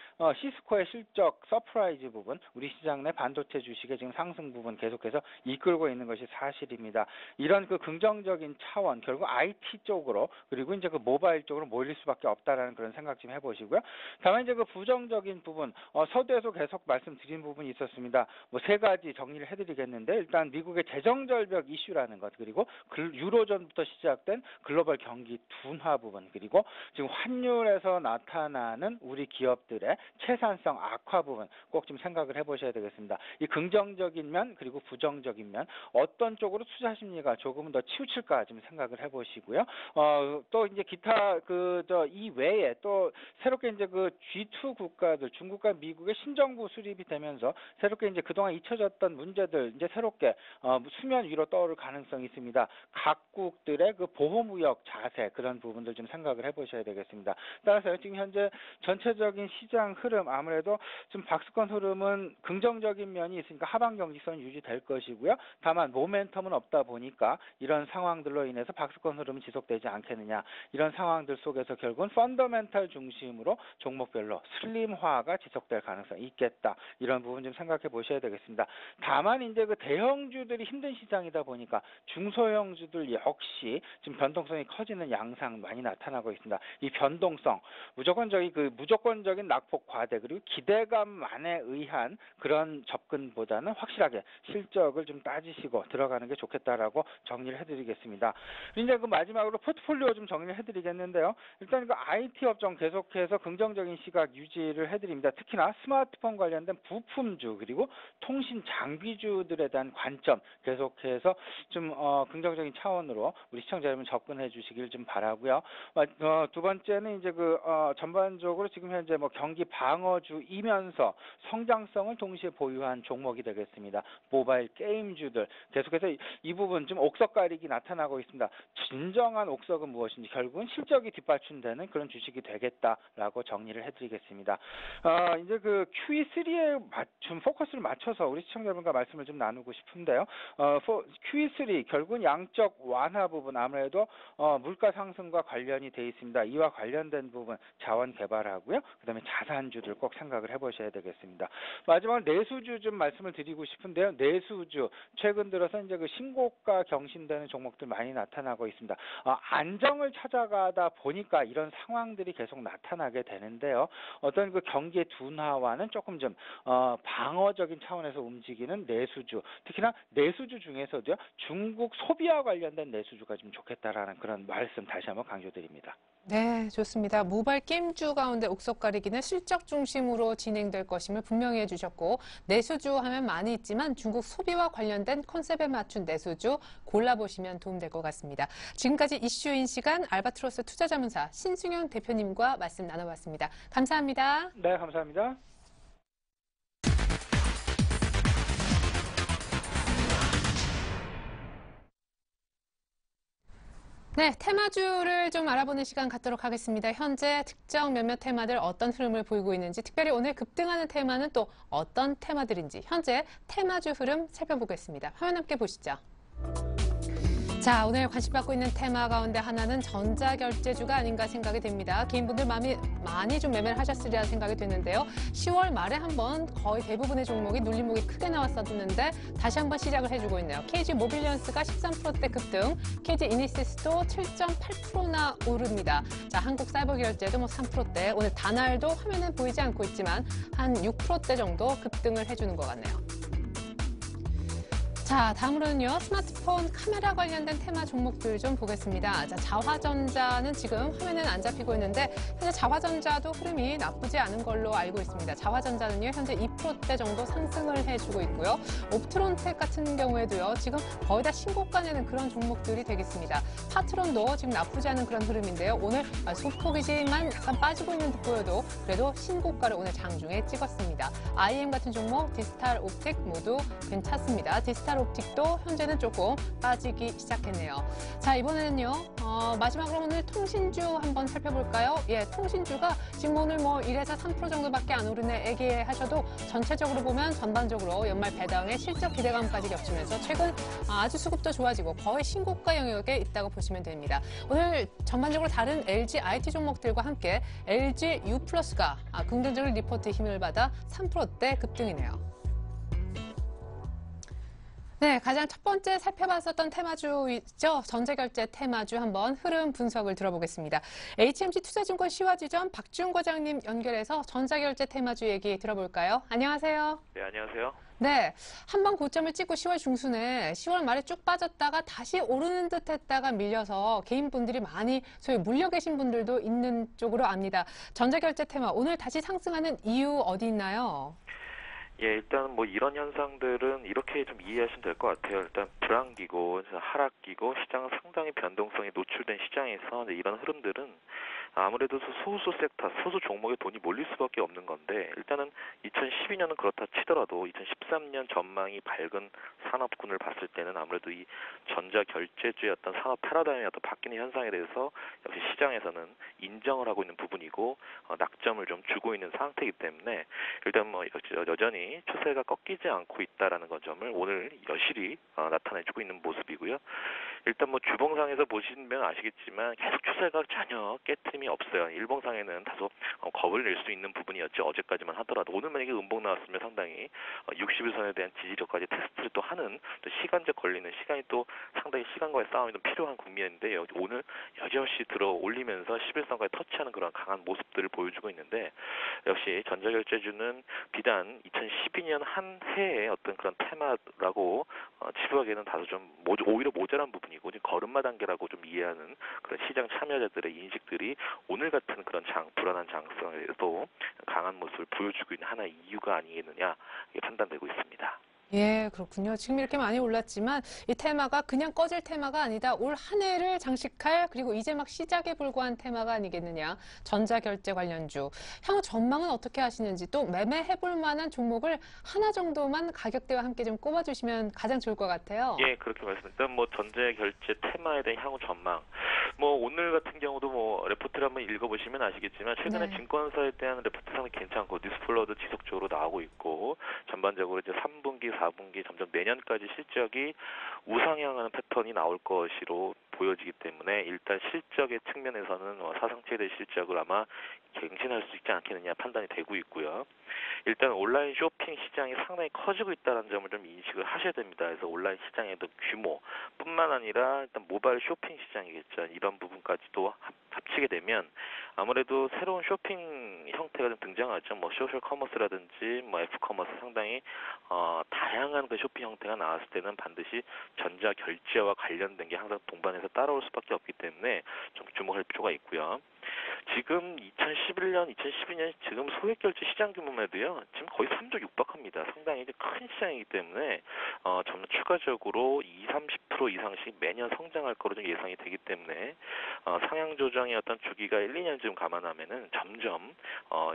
시스코의 실적 서프라이즈 부분 우리 시장 내 반도체 주식의 지금 상승 부분 계속해서 이끌고 있는 것이 사실입니다. 이런 그 긍정적인 차원, 결국 IT 쪽으로 그리고 이제 그 모바일 쪽으로 몰릴 수밖에 없다라는 그런 생각 좀 해보시고요. 다만 이제 그 부정적인 부분, 서두에서 계속 말씀드린 부분이 있었습니다. 뭐 세 가지 정리를 해드리겠는데, 일단 미국의 재정절벽 이슈라는 것, 그리고 유로존부터 시작된 글로벌 경기 둔화 부분, 그리고 지금 환율에서 나타나는 우리 기업들의 채산성 악화 부분 꼭 좀 생각을 해보셔야 되겠습니다. 이 긍정적인 면 그리고 부정적인 면 어떤 쪽으로 투자 심리가 조금은 더 치우칠까 좀 생각을 해보시고요. 또 이제 기타 이 외에 또 새롭게 이제 그 G2 국가들, 중국과 미국의 신정부 수립이 되면서 새롭게 이제 그동안 잊혀졌던 문제들 이제 새롭게 수면 위로 떠오를 가능성이 있습니다. 각국들의 그 보호무역 자세, 그런 부분들 좀 생각을 해보셔야 되겠습니다. 따라서 지금 현재 전체적인 시장 흐름, 아무래도 좀 박스권 흐름은 긍정적인 면이 있으니까 하방 경직선 유지될 것이고요. 다만 모멘텀은 없다 보니까 이런 상황들로 인해서 박스권 흐름은 지속되지 않겠느냐, 이런 상황들 속에서 결국은 펀더멘탈 중심으로 종목별로 슬림화가 지속될 가능성이 있겠다, 이런 부분 좀 생각해 보셔야 되겠습니다. 다만 이제 그 대형주들이 힘든 시장이다 보니까 중소형주들 역시 지금 변동성이 커지는 양상 많이 나타나고 있습니다. 이 변동성, 무조건적인 낙폭 과대 그리고 기대감만에 의한 그런 접근보다는 확실하게 실적을 좀 따지시고 들어가는 게 좋겠다라고 정리를 해드리겠습니다. 이제 그 마지막으로 포트폴리오 좀 정리를 해드리겠는데요. 일단 그 IT 업종 계속해서 긍정적인 시각 유지를 해드립니다. 특히나 스마트폰 관련된 부품주 그리고 통신 장비주들에 대한 관점 계속해서 좀 긍정적인 차원으로 우리 시청자 여러분 접근해 주시길 좀 바라고요. 두 번째는 이제 전반적으로 지금 현재 뭐 경기 방어주이면서 성장성을 동시에 보유한 종목이 되겠습니다. 모바일 게임주들 계속해서 이 부분 좀 옥석 가리기 나타나고 있습니다. 진정한 옥석은 무엇인지 결국은 실적이 뒷받침되는 그런 주식이 되겠다라고 정리를 해드리겠습니다. 이제 그 QE3에 좀 포커스를 맞춰서 우리 시청자 여러분과 말씀을 좀 나누고 싶은데요. QE3 결국은 양적 완화 부분, 아무래도 물가 상승과 관련이 돼 있습니다. 이와 관련된 부분 자원 개발하고요. 그다음에 자산주들 꼭 생각을 해보셔야 되겠습니다. 마지막으로 내수주 좀 말씀을 드리고 싶은데요. 내수주 최근 들어서 이제 그 신고가 경신되는 종목들 많이 나타나고 있습니다. 안정을 찾아가다 보니까 이런 상황들이 계속 나타나게 되는데요. 어떤 그 경기의 둔화와는 조금 좀 방어적인 차원에서 움직이는 내수주, 특히나 내수주 중에서도요 중국 소비와 관련된 내수주가 좀 좋겠다라는 그런 말씀 다시 한번 강조드립니다. 네, 좋습니다. 모바일 게임주 가운데 옥석 가리기는 실적 중심으로 진행될 것임을 분명히 해주셨고, 내수주 하면 많이 있지만 중국 소비와 관련된 컨셉에 맞춘 내수주 골라보시면 도움될 것 같습니다. 지금까지 이슈인 시간 알바트로스 투자자문사 신승현 대표님과 말씀 나눠봤습니다. 감사합니다. 네, 감사합니다. 네, 테마주를 좀 알아보는 시간 갖도록 하겠습니다. 현재 특정 몇몇 테마들 어떤 흐름을 보이고 있는지, 특별히 오늘 급등하는 테마는 또 어떤 테마들인지 현재 테마주 흐름 살펴보겠습니다. 화면 함께 보시죠. 자, 오늘 관심 받고 있는 테마 가운데 하나는 전자결제주가 아닌가 생각이 됩니다. 개인분들 많이 좀 매매를 하셨으리라 생각이 되는데요. 10월 말에 한번 거의 대부분의 종목이 눌림목이 크게 나왔었는데 다시 한번 시작을 해주고 있네요. KG 모빌리언스가 13%대 급등, KG 이니시스도 7.8%나 오릅니다. 자, 한국사이버결제도 3%대, 오늘 다날도 화면에 보이지 않고 있지만 한 6%대 정도 급등을 해주는 것 같네요. 자, 다음으로는요, 스마트폰 카메라 관련된 테마 종목들 좀 보겠습니다. 자, 자화전자는 지금 화면에는 안 잡히고 있는데 현재 자화전자도 흐름이 나쁘지 않은 걸로 알고 있습니다. 자화전자는요, 현재 2%대 정도 상승을 해주고 있고요. 옵트론텍 같은 경우에도요, 지금 거의 다 신고가 내는 그런 종목들이 되겠습니다. 파트론도 지금 나쁘지 않은 그런 흐름인데요. 오늘 소폭이지만 약간 빠지고 있는 듯 보여도 그래도 신고가를 오늘 장중에 찍었습니다. IM 같은 종목, 디지털 옵틱 모두 괜찮습니다. 디지털 옵틱도 현재는 조금 빠지기 시작했네요. 자, 이번에는요, 마지막으로 오늘 통신주 한번 살펴볼까요? 예, 통신주가 지금 오늘 뭐 1에서 3% 정도밖에 안 오르네 얘기하셔도 전체적으로 보면 전반적으로 연말 배당의 실적 기대감까지 겹치면서 최근 아주 수급도 좋아지고 거의 신고가 영역에 있다고 보시면 됩니다. 오늘 전반적으로 다른 LG IT 종목들과 함께 LG U+가 긍정적인 리포트 힘을 받아 3%대 급등이네요. 네, 가장 첫 번째 살펴봤었던 테마주죠. 전자결제 테마주 한번 흐름 분석을 들어보겠습니다. HMG 투자증권 시화지점 박준 과장님 연결해서 전자결제 테마주 얘기 들어볼까요? 안녕하세요. 네, 안녕하세요. 네, 한번 고점을 찍고 10월 중순에 10월 말에 쭉 빠졌다가 다시 오르는 듯 했다가 밀려서 개인분들이 많이 소위 물려 계신 분들도 있는 쪽으로 압니다. 전자결제 테마 오늘 다시 상승하는 이유 어디 있나요? 예, 일단 뭐 이런 현상들은 이렇게 좀 이해하시면 될 것 같아요. 일단 불안기고 하락기고 시장은 상당히 변동성이 노출된 시장에서 이제 이런 흐름들은 아무래도 소수 섹터, 소수 종목에 돈이 몰릴 수밖에 없는 건데 일단은 2012년은 그렇다 치더라도 2013년 전망이 밝은 산업군을 봤을 때는 아무래도 이 전자결제주의 어떤 산업 패러다임이 어떤 바뀌는 현상에 대해서 역시 시장에서는 인정을 하고 있는 부분이고 낙점을 좀 주고 있는 상태이기 때문에 일단 뭐 여전히 추세가 꺾이지 않고 있다라는 점을 오늘 여실히 나타내주고 있는 모습이고요. 일단 뭐 주봉상에서 보시면 아시겠지만 계속 추세가 전혀 깨트림이 없어요. 일봉상에는 다소 겁을 낼 수 있는 부분이었죠. 어제까지만 하더라도 오늘 만약에 음봉 나왔으면 상당히 60일선에 대한 지지력까지 테스트를 또 하는 또 시간적 걸리는 시간이 또 상당히 시간과의 싸움이 좀 필요한 국면인데 오늘 여지없이 들어 올리면서 11선까지 터치하는 그런 강한 모습들을 보여주고 있는데 역시 전자결제주는 비단 2012년 한 해의 어떤 그런 테마라고 치부하기에는 다소 좀 오히려 모자란 부분이고 걸음마 단계라고 좀 이해하는 그런 시장 참여자들의 인식들이 오늘 같은 그런 불안한 장성에도 강한 모습을 보여주고 있는 하나의 이유가 아니겠느냐 판단되고 있습니다. 예, 그렇군요. 지금 이렇게 많이 올랐지만 이 테마가 그냥 꺼질 테마가 아니다. 올 한 해를 장식할 그리고 이제 막 시작에 불과한 테마가 아니겠느냐. 전자결제 관련주. 향후 전망은 어떻게 하시는지 또 매매해볼 만한 종목을 하나 정도만 가격대와 함께 좀 꼽아주시면 가장 좋을 것 같아요. 예, 그렇게 말씀드렸습니다. 뭐 전자결제 테마에 대한 향후 전망. 뭐 오늘 같은 경우도 뭐 레포트를 한번 읽어보시면 아시겠지만 최근에 네. 증권사에 대한 레포트 상당히 괜찮고 뉴스플러도 지속적으로 나오고 있고 전반적으로 이제 3분기, 4분기 점점 내년까지 실적이 우상향하는 패턴이 나올 것으로 보여지기 때문에 일단 실적의 측면에서는 사상 최대 실적을 아마 갱신할 수 있지 않겠느냐 판단이 되고 있고요. 일단 온라인 쇼핑 시장이 상당히 커지고 있다는 점을 좀 인식을 하셔야 됩니다. 그래서 온라인 시장의 규모뿐만 아니라 일단 모바일 쇼핑 시장이겠죠. 이런 부분까지도 합치게 되면 아무래도 새로운 쇼핑 형태가 좀 등장하죠. 뭐 소셜 커머스라든지 뭐 F 커머스 상당히 다양한 그 쇼핑 형태가 나왔을 때는 반드시 전자 결제와 관련된 게 항상 동반해서 따라올 수밖에 없기 때문에 좀 주목할 필요가 있고요. 지금 2011년, 2012년 지금 소액 결제 시장 규모에도요. 지금 거의 3조 육박합니다. 상당히 이제 큰 시장이기 때문에 점점 추가적으로 20-30% 이상씩 매년 성장할 거로 좀 예상이 되기 때문에 상향 조정의 어떤 주기가 1-2년쯤 감안하면은 점점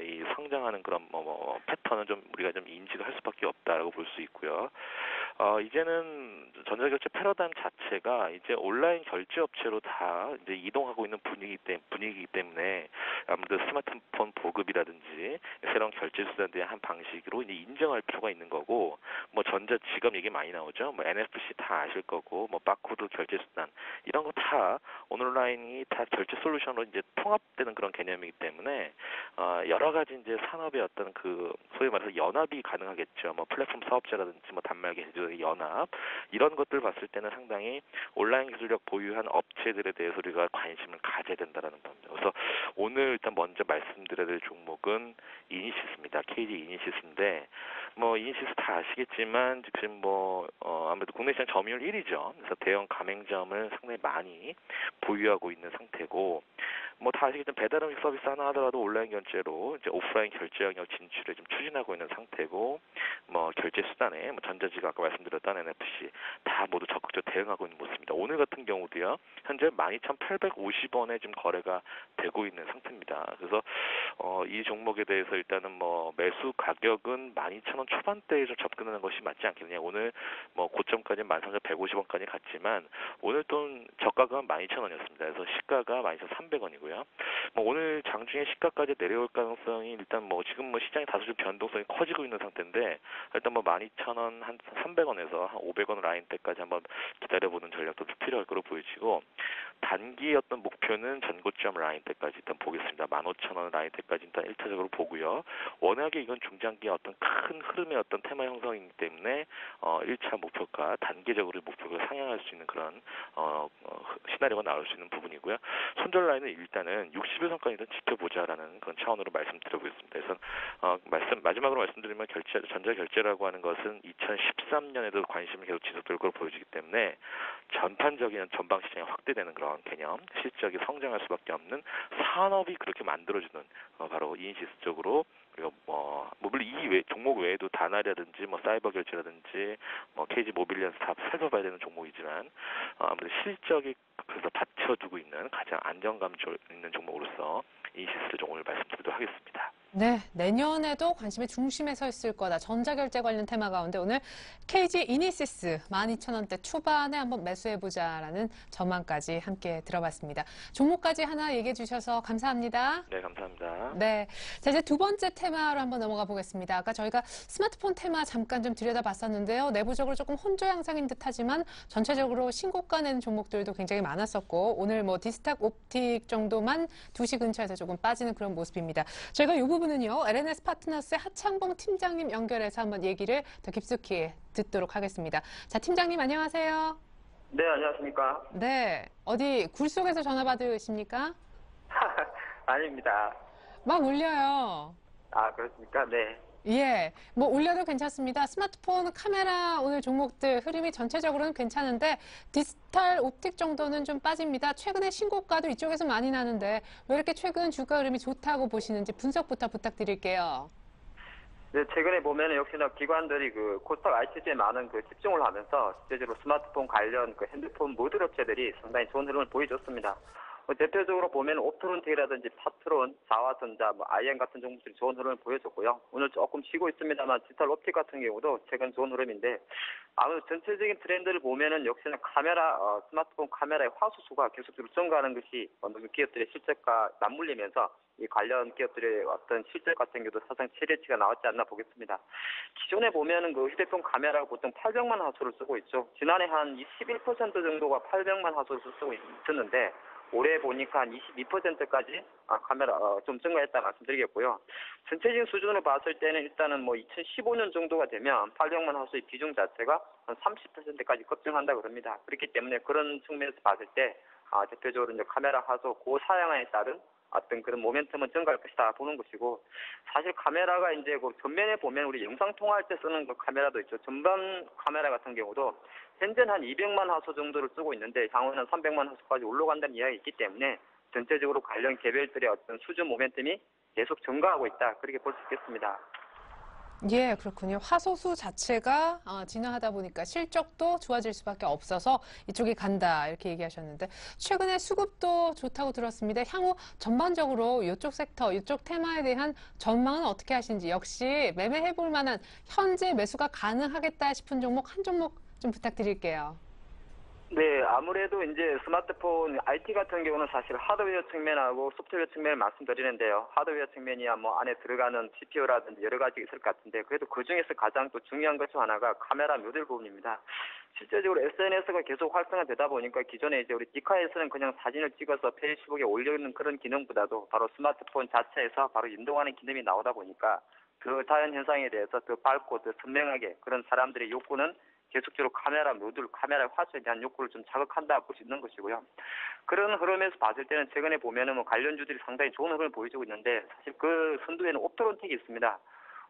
이 성장하는 그런 패턴은 좀 우리가 좀 인식을 할 수밖에 없다라고 볼 수 있고요. 이제는 전자결제 패러다임 자체가 이제 온라인 결제 업체로 다 이제 이동하고 있는 분위기이기 때문에 아무래도 스마트폰 보급이라든지 새로운 결제 수단에 대한 한 방식으로 이제 인정할 필요가 있는 거고 뭐 전자 지갑 얘기 많이 나오죠. 뭐 NFC 다 아실 거고 뭐 바코드 결제 수단 이런 거 다 온라인이 다 결제 솔루션으로 이제 통합되는 그런 개념이기 때문에 여러 가지 이제 산업의 어떤 그 소위 말해서 연합이 가능하겠죠. 뭐 플랫폼 사업자라든지 뭐 단말기 제조의 연합 이런 것들 봤을 때는 상당히 온라인 기술력 보유한 업체들에 대해서 우리가 관심을 가져야 된다라는 겁니다. 그래서 오늘 일단 먼저 말씀드려야 될 종목은 이니시스입니다. KG 이니시스인데 뭐 이니시스 다 아시겠지만 지금 뭐 아무래도 국내 시장 점유율 1위죠. 그래서 대형 가맹점을 상당히 많이 보유하고 있는 상태고 뭐 다 아시겠지만 배달 음식 서비스 하나 하더라도 온라인 결제로 이제 오프라인 결제 영역 진출을 좀 추진하고 있는 상태고 뭐 결제 수단에 뭐 전자지갑 아까 말씀드렸던 NFC 다 모두 적극적으로 대응하고 있는 모습입니다. 오늘 같은 경우도요. 현재 12,850원에 지금 거래가 되고 있는 상태입니다. 그래서 이 종목에 대해서 일단은 뭐 매수 가격은 12,000원 초반대에 좀 접근하는 것이 맞지 않겠느냐. 오늘 뭐 고점까지 13,150원까지 갔지만 오늘 또 저가가 12,000원이었습니다. 그래서 시가가 12,300원이고요. 뭐 오늘 장중에 시가까지 내려올 가능성이 일단 뭐 지금 뭐 시장이 다소 좀 변동성이 커지고 있는 상태인데 일단 뭐 12,000원 한 300원에서 한 500원 라인대까지 한번 기다려보는 전략도 필요할 거로 보여지고 단기 어떤 목표는 전고점 라인대까지 일단 보겠습니다. 15,000원 라인대 모습까지 일단 1차적으로 보고요. 워낙에 이건 중장기의 어떤 큰 흐름의 어떤 테마 형성이기 때문에 1차 목표가 단계적으로 목표를 상향할 수 있는 그런 시나리오가 나올 수 있는 부분이고요. 손절 라인은 일단은 60일선까지 일단 지켜보자라는 그런 차원으로 말씀드려보겠습니다. 그래서 마지막으로 말씀드리면 전자결제라고 하는 것은 2013년에도 관심이 계속 지속될 걸로 보여지기 때문에 전반적인 전방 시장이 확대되는 그런 개념, 실적이 성장할 수밖에 없는 산업이 그렇게 만들어주는 바로 이인시스 쪽으로 그리고 물론 이 종목 외에도 다나라든지 사이버 결제라든지 KG 모빌리언스 다 살펴봐야 되는 종목이지만 아무래도 실적이 그래서 받쳐두고 있는 가장 안정감 있는 종목으로서 이인시스를 좀 오늘 말씀드리도록 하겠습니다. 네, 내년에도 관심의 중심에 서 있을 거다. 전자결제 관련 테마 가운데 오늘 KG 이니시스 12,000원대 초반에 한번 매수해보자라는 전망까지 함께 들어봤습니다. 종목까지 하나 얘기해 주셔서 감사합니다. 네, 감사합니다. 네, 자 이제 두 번째 테마로 한번 넘어가 보겠습니다. 아까 저희가 스마트폰 테마 잠깐 좀 들여다봤었는데요. 내부적으로 조금 혼조 양상인 듯하지만 전체적으로 신고가 내는 종목들도 굉장히 많았었고 오늘 디스탁 옵틱 정도만 2시 근처에서 조금 빠지는 그런 모습입니다. 저희가 이 부분은요, LNS 파트너스의 하창봉 팀장님 연결해서 한번 얘기를 더 깊숙이 듣도록 하겠습니다. 자, 팀장님 안녕하세요. 네, 안녕하십니까. 네, 어디 굴 속에서 전화 받으십니까? 아닙니다. 막 울려요. 아, 그렇습니까? 네. 예, 올려도 괜찮습니다. 스마트폰, 카메라 오늘 종목들 흐름이 전체적으로는 괜찮은데 디지털 옵틱 정도는 좀 빠집니다. 최근에 신고가도 이쪽에서 많이 나는데 왜 이렇게 최근 주가 흐름이 좋다고 보시는지 분석부터 부탁드릴게요. 네, 최근에 보면 역시나 기관들이 코스닥 ITG에 많은 집중을 하면서 실제로 스마트폰 관련 핸드폰 모듈 업체들이 상당히 좋은 흐름을 보여줬습니다. 대표적으로 보면 옵토론틱이라든지 파트론, 자화전자, IM 같은 종목들이 좋은 흐름을 보여줬고요. 오늘 조금 쉬고 있습니다만 디지털 옵틱 같은 경우도 최근 좋은 흐름인데 아무래도 전체적인 트렌드를 보면은 역시나 스마트폰 카메라의 화소수가 계속적으로 증가하는 것이 기업들의 실적과 맞물리면서 이 관련 기업들의 어떤 실적 같은 경우도 사상 최대치가 나왔지 않나 보겠습니다. 기존에 보면은 휴대폰 카메라가 보통 800만 화소를 쓰고 있죠. 지난해 한 21% 정도가 800만 화소를 쓰고 있었는데 올해 보니까 한 22%까지 카메라 좀 증가했다 말씀드리겠고요. 전체적인 수준으로 봤을 때는 일단은 2015년 정도가 되면 800만 화소의 비중 자체가 한 30%까지 급증한다 그럽니다. 그렇기 때문에 그런 측면에서 봤을 때 대표적으로 이제 카메라 화소 고사양화에 따른 어떤 그런 모멘텀은 증가할 것이다 보는 것이고, 사실 카메라가 이제 전면에 보면 우리 영상 통화할 때 쓰는 카메라도 있죠. 전방 카메라 같은 경우도 현재는 한 200만 화소 정도를 쓰고 있는데 향후에는 300만 화소까지 올라간다는 이야기가 있기 때문에 전체적으로 관련 개별들의 어떤 수준 모멘텀이 계속 증가하고 있다, 그렇게 볼 수 있겠습니다. 예, 그렇군요. 화소수 자체가 진화하다 보니까 실적도 좋아질 수밖에 없어서 이쪽이 간다 이렇게 얘기하셨는데 최근에 수급도 좋다고 들었습니다. 향후 전반적으로 이쪽 섹터, 이쪽 테마에 대한 전망은 어떻게 하시는지, 역시 매매해볼 만한 현재 매수가 가능하겠다 싶은 종목 한 종목 좀 부탁드릴게요. 네, 아무래도 이제 스마트폰 IT 같은 경우는 사실 하드웨어 측면하고 소프트웨어 측면을 말씀드리는데요. 하드웨어 측면이야 안에 들어가는 CPU라든지 여러 가지 있을 것 같은데 그래도 그 중에서 가장 또 중요한 것 중 하나가 카메라 모듈 부분입니다. 실제적으로 SNS가 계속 활성화되다 보니까 기존에 이제 우리 디카에서는 그냥 사진을 찍어서 페이스북에 올려놓는 그런 기능보다도 바로 스마트폰 자체에서 바로 인동하는 기능이 나오다 보니까 그 자연 현상에 대해서 더 밝고 더 선명하게 그런 사람들의 욕구는 계속적으로 카메라 모듈, 카메라 화소에 대한 욕구를 좀 자극한다 볼 수 있는 것이고요. 그런 흐름에서 봤을 때는 최근에 보면은 관련주들이 상당히 좋은 흐름을 보여주고 있는데 사실 그 선두에는 옵토론틱이 있습니다.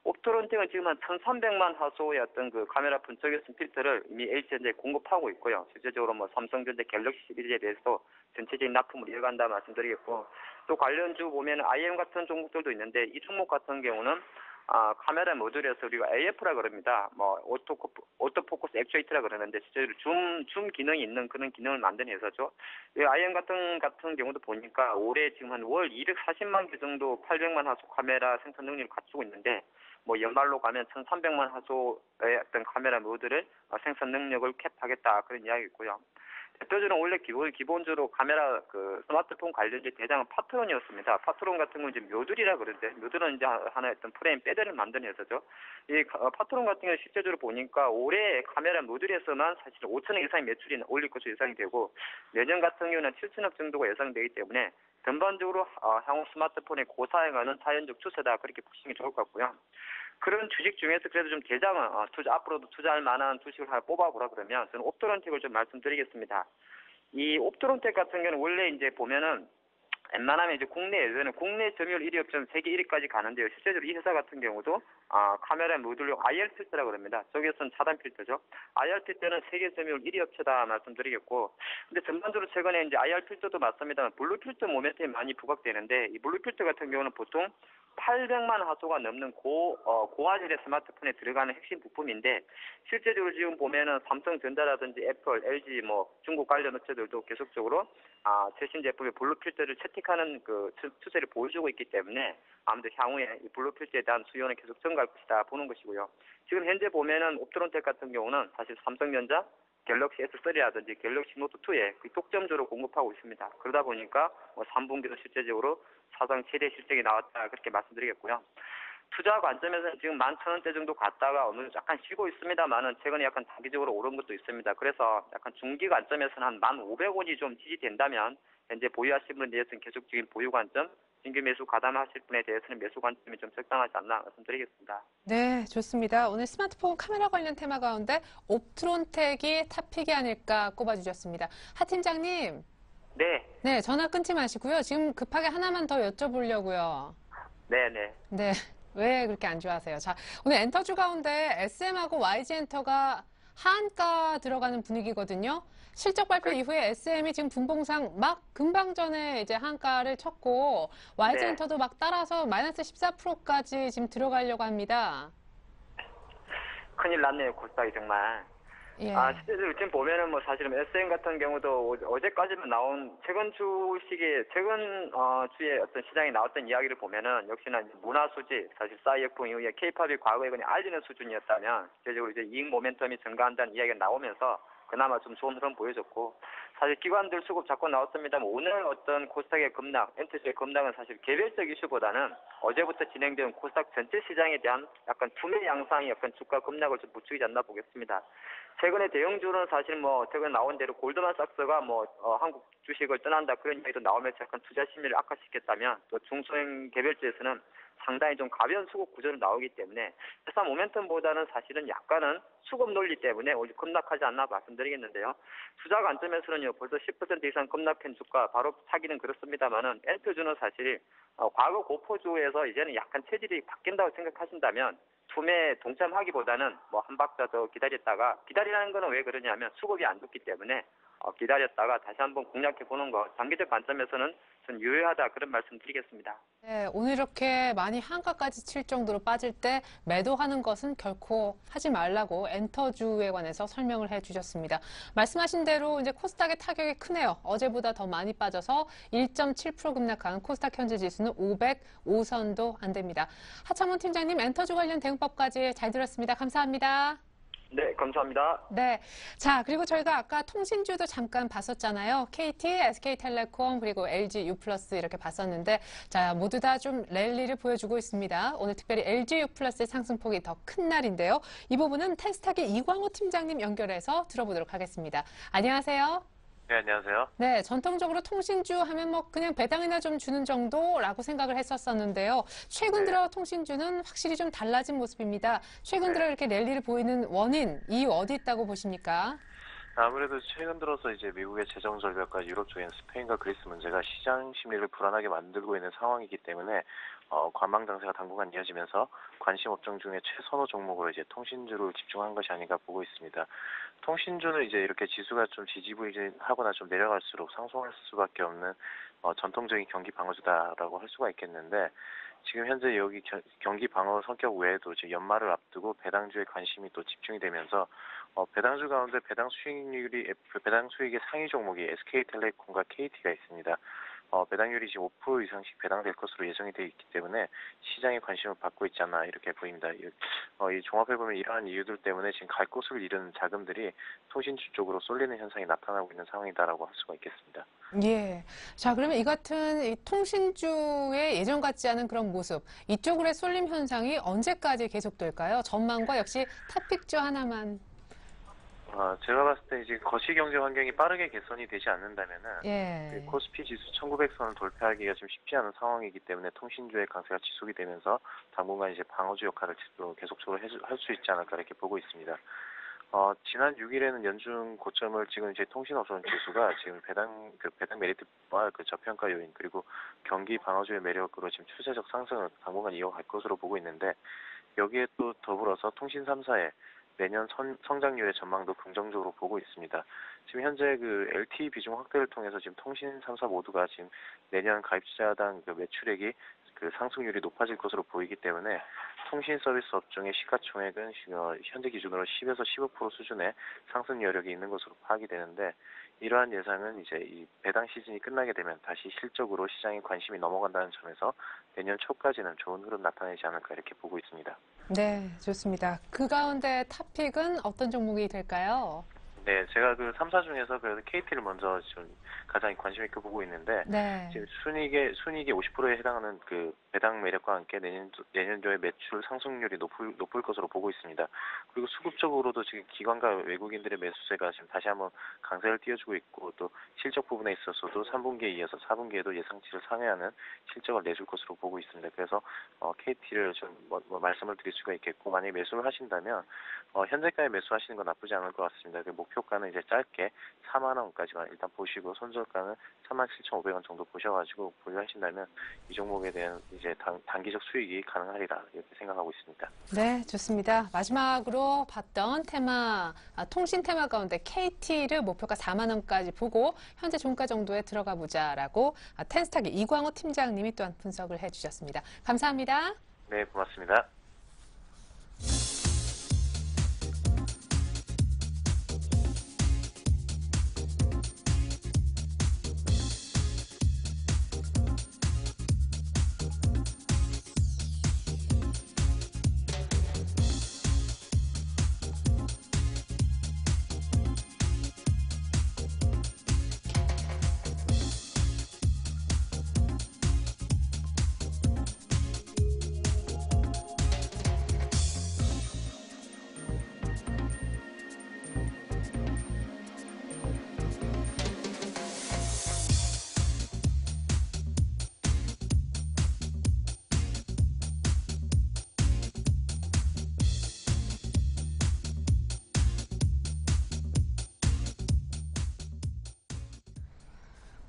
옵토론틱은 지금 한 1,300만 화소의 어떤 카메라 분석용 필터를 이미 LG전자에 공급하고 있고요. 실제적으로 삼성전자 갤럭시 시리즈에 대해서 전체적인 납품을 이어간다 말씀드리겠고, 또 관련주 보면 IM 같은 종목들도 있는데 이 종목 같은 경우는 카메라 모듈에서 우리가 AF라 그럽니다. 오토포커스 액추에이터라 그러는데 실제로 줌 기능이 있는 그런 기능을 만든 회사죠. 이 IM 같은 경우도 보니까 올해 지금 한 월 240만 개 정도 800만 화소 카메라 생산 능력을 갖추고 있는데 연말로 가면 1,300만 화소의 어떤 카메라 모듈을 생산 능력을 캡하겠다, 그런 이야기고요. 대표적으로 원래 기본적으로 카메라 스마트폰 관련된 대장은 파트론이었습니다. 파트론 같은 경우는 이제 모듈이라 그러는데 모듈은 이제 하나의 어떤 프레임 패드를 만든 회사죠. 이 파트론 같은 경우는 실제적으로 보니까 올해 카메라 모듈에서만 사실 5천억 이상의 매출이 올릴 것으로 예상이 되고 내년 같은 경우는 7천억 정도가 예상되기 때문에 전반적으로 향후 스마트폰의 고사양하는 자연적 추세다 그렇게 보시는 게 좋을 것 같고요. 그런 주식 중에서 그래도 좀 대장은 앞으로도 투자할 만한 주식을 하나 뽑아보라 그러면 저는 옵토론텍을 좀 말씀드리겠습니다. 이 옵토론텍 같은 경우는 원래 이제 보면은 웬만하면 이제 국내에서는 국내 점유율 1위 업체는 세계 1위까지 가는데요. 실제로 이 회사 같은 경우도 카메라 모듈용 IR 필터라고 합니다. 저기서는 차단 필터죠. IR 필터는 세계 점유율 1위 업체다 말씀드리겠고, 근데 전반적으로 최근에 이제 IR 필터도 맞습니다만 블루 필터 모멘텀이 많이 부각되는데 이 블루 필터 같은 경우는 보통 800만 화소가 넘는 고화질의 스마트폰에 들어가는 핵심 부품인데 실제적으로 지금 보면은 삼성전자라든지 애플, LG 중국 관련 업체들도 계속적으로 최신 제품의 블루 필터를 채택하는 그 추세를 보여주고 있기 때문에 아무래도 향후에 이 블루 필터에 대한 수요는 계속 증가할 것이다 보는 것이고요. 지금 현재 보면은 옵트론텍 같은 경우는 사실 삼성전자 갤럭시 S3라든지 갤럭시 노트2에 그 독점주로 공급하고 있습니다. 그러다 보니까 3분기도 실제적으로 사상 최대 실적이 나왔다 그렇게 말씀드리겠고요. 투자 관점에서는 지금 11,000원대 정도 갔다가 어느 정도 약간 쉬고 있습니다만은 최근에 약간 단기적으로 오른 것도 있습니다. 그래서 약간 중기 관점에서는 한 1,500원이 좀 지지된다면 현재 보유하신 분에 대해서는 계속적인 보유 관점, 신규 매수 가담하실 분에 대해서는 매수 관점이 좀 적당하지 않나 말씀드리겠습니다. 네, 좋습니다. 오늘 스마트폰 카메라 관련 테마 가운데 옵트론텍이 탑픽이 아닐까 꼽아주셨습니다. 하 팀장님. 네, 전화 끊지 마시고요. 지금 급하게 하나만 더 여쭤보려고요. 네. 네, 왜 그렇게 안 좋아하세요? 자, 오늘 엔터주 가운데 SM하고 YG엔터가 하한가 들어가는 분위기거든요. 실적 발표 이후에 SM이 지금 분봉상 막 금방 전에 이제 하한가를 쳤고 YG엔터도 막 따라서 마이너스 14%까지 지금 들어가려고 합니다. 큰일 났네요, 코스닥이 정말. 예. 실제로 지금 보면은 사실은 SM 같은 경우도 어제까지만 나온 최근 주식의 최근 주에 어떤 시장에 나왔던 이야기를 보면은 역시나 문화 수지, 사실 싸이역풍 이후에 K-팝이 과거에 그냥 알리는 수준이었다면 실제적으로 이제 이익 모멘텀이 증가한다는 이야기가 나오면서 그나마 좀 좋은 흐름 보여줬고, 사실 기관들 수급 자꾸 나왔습니다만 오늘 어떤 코스닥의 급락, 엔터주의 급락은 사실 개별적 이슈보다는 어제부터 진행된 코스닥 전체 시장에 대한 약간 투매 양상이 약간 주가 급락을 좀 부추기지 않나 보겠습니다. 최근에 대형주는 사실 최근 나온 대로 골드만삭스가 한국 주식을 떠난다 그런 이야기도 나오면서 약간 투자 심리를 악화시켰다면 또 중소형 개별주에서는 상당히 좀 가벼운 수급 구조로 나오기 때문에 회사 모멘텀보다는 사실은 약간은 수급 논리 때문에 오히려 급락하지 않나 말씀드리겠는데요. 투자 관점에서는요 벌써 10% 이상 급락한 주가 바로 사기는 그렇습니다만은 엔터주는 사실 과거 고포주에서 이제는 약간 체질이 바뀐다고 생각하신다면 투매 동참하기보다는 한 박자 더 기다리라는 거는 왜 그러냐면 수급이 안 좋기 때문에 기다렸다가 다시 한번 공략해 보는 거 장기적 관점에서는 전 유효하다 그런 말씀 드리겠습니다. 네, 오늘 이렇게 많이 한가까지 칠 정도로 빠질 때 매도하는 것은 결코 하지 말라고 엔터주에 관해서 설명을 해주셨습니다. 말씀하신 대로 이제 코스닥의 타격이 크네요. 어제보다 더 많이 빠져서 1.7% 급락한 코스닥 현재 지수는 505선도 안 됩니다. 하창훈 팀장님 엔터주 관련 대응법까지 잘 들었습니다. 감사합니다. 네, 감사합니다. 네. 자, 그리고 저희가 아까 통신주도 잠깐 봤었잖아요. KT, SK텔레콤, 그리고 LG U+, 이렇게 봤었는데, 자, 모두 다 좀 랠리를 보여주고 있습니다. 오늘 특별히 LG U+의 상승폭이 더 큰 날인데요. 이 부분은 테스타기 이광호 팀장님 연결해서 들어보도록 하겠습니다. 안녕하세요. 네, 안녕하세요. 네, 전통적으로 통신주 하면 그냥 배당이나 좀 주는 정도라고 생각을 했었었는데요. 최근 들어 통신주는 확실히 좀 달라진 모습입니다. 최근 들어 이렇게 랠리를 보이는 원인, 이유 어디 있다고 보십니까? 아무래도 최근 들어서 이제 미국의 재정 절벽과 유럽 쪽인 스페인과 그리스 문제가 시장 심리를 불안하게 만들고 있는 상황이기 때문에 관망 장세가 당분간 이어지면서 관심 업종 중에 최선호 종목으로 이제 통신주를 집중한 것이 아닌가 보고 있습니다. 통신주는 이제 이렇게 지수가 좀 지지부진하거나 좀 내려갈수록 상승할 수밖에 없는 전통적인 경기 방어주다라고 할 수가 있겠는데, 지금 현재 여기 경기 방어 성격 외에도 이제 연말을 앞두고 배당주에 관심이 또 집중이 되면서 배당주 가운데 배당 수익의 상위 종목이 SK텔레콤과 KT가 있습니다. 배당률이 지금 5% 이상씩 배당될 것으로 예정이 되어 있기 때문에 시장의 관심을 받고 있지 않나 이렇게 보입니다. 이 종합해보면 이러한 이유들 때문에 지금 갈 곳을 잃은 자금들이 통신주 쪽으로 쏠리는 현상이 나타나고 있는 상황이다라고 할 수가 있겠습니다. 예. 자, 그러면 이 같은 이 통신주의 예전 같지 않은 그런 모습, 이쪽으로의 쏠림 현상이 언제까지 계속될까요? 전망과 역시 탑픽주 하나만. 제가 봤을 때 이제 거시 경제 환경이 빠르게 개선이 되지 않는다면은 예. 코스피 지수 1900선을 돌파하기가 좀 쉽지 않은 상황이기 때문에 통신주의 강세가 지속이 되면서 당분간 이제 방어주 역할을 계속적으로 할 수 있지 않을까 이렇게 보고 있습니다. 지난 6일에는 연중 고점을 찍은 이제 통신업종 지수가 지금 배당 메리트와 저평가 요인 그리고 경기 방어주의 매력으로 지금 추세적 상승을 당분간 이어갈 것으로 보고 있는데 여기에 또 더불어서 통신 3사의 내년 성장률의 전망도 긍정적으로 보고 있습니다. 지금 현재 그 LTE 비중 확대를 통해서 지금 통신 3사 모두가 지금 내년 가입자당 그 매출액이 그 상승률이 높아질 것으로 보이기 때문에 통신 서비스 업종의 시가총액은 현재 기준으로 10에서 15% 수준의 상승 여력이 있는 것으로 파악이 되는데 이러한 예상은 이제 이 배당 시즌이 끝나게 되면 다시 실적으로 시장의 관심이 넘어간다는 점에서 내년 초까지는 좋은 흐름 나타내지 않을까 이렇게 보고 있습니다. 네, 좋습니다. 그 가운데 탑픽은 어떤 종목이 될까요? 네, 제가 그 3사 중에서 그래도 KT를 먼저 좀 가장 관심 있게 보고 있는데 네. 지금 순이익의 50%에 해당하는 그 배당 매력과 함께 내년도의 매출 상승률이 높을 것으로 보고 있습니다. 그리고 수급적으로도 지금 기관과 외국인들의 매수세가 지금 다시 한번 강세를 띄워주고 있고 또 실적 부분에 있어서도 3분기에 이어서 4분기에도 예상치를 상회하는 실적을 내줄 것으로 보고 있습니다. 그래서 KT를 좀 말씀을 드릴 수가 있겠고 만약에 매수를 하신다면 현재가에 매수하시는 건 나쁘지 않을 것 같습니다. 그 목표가는 이제 짧게 4만 원까지만 일단 보시고 손절가는 37,500원 정도 보셔가지고 보유하신다면 이 종목에 대한 이제 단기적 수익이 가능하리라 이렇게 생각하고 있습니다. 네, 좋습니다. 마지막으로 봤던 테마, 통신 테마 가운데 KT를 목표가 4만 원까지 보고 현재 종가 정도에 들어가 보자라고 텐스탁의 이광호 팀장님이 또한 분석을 해주셨습니다. 감사합니다. 네, 고맙습니다.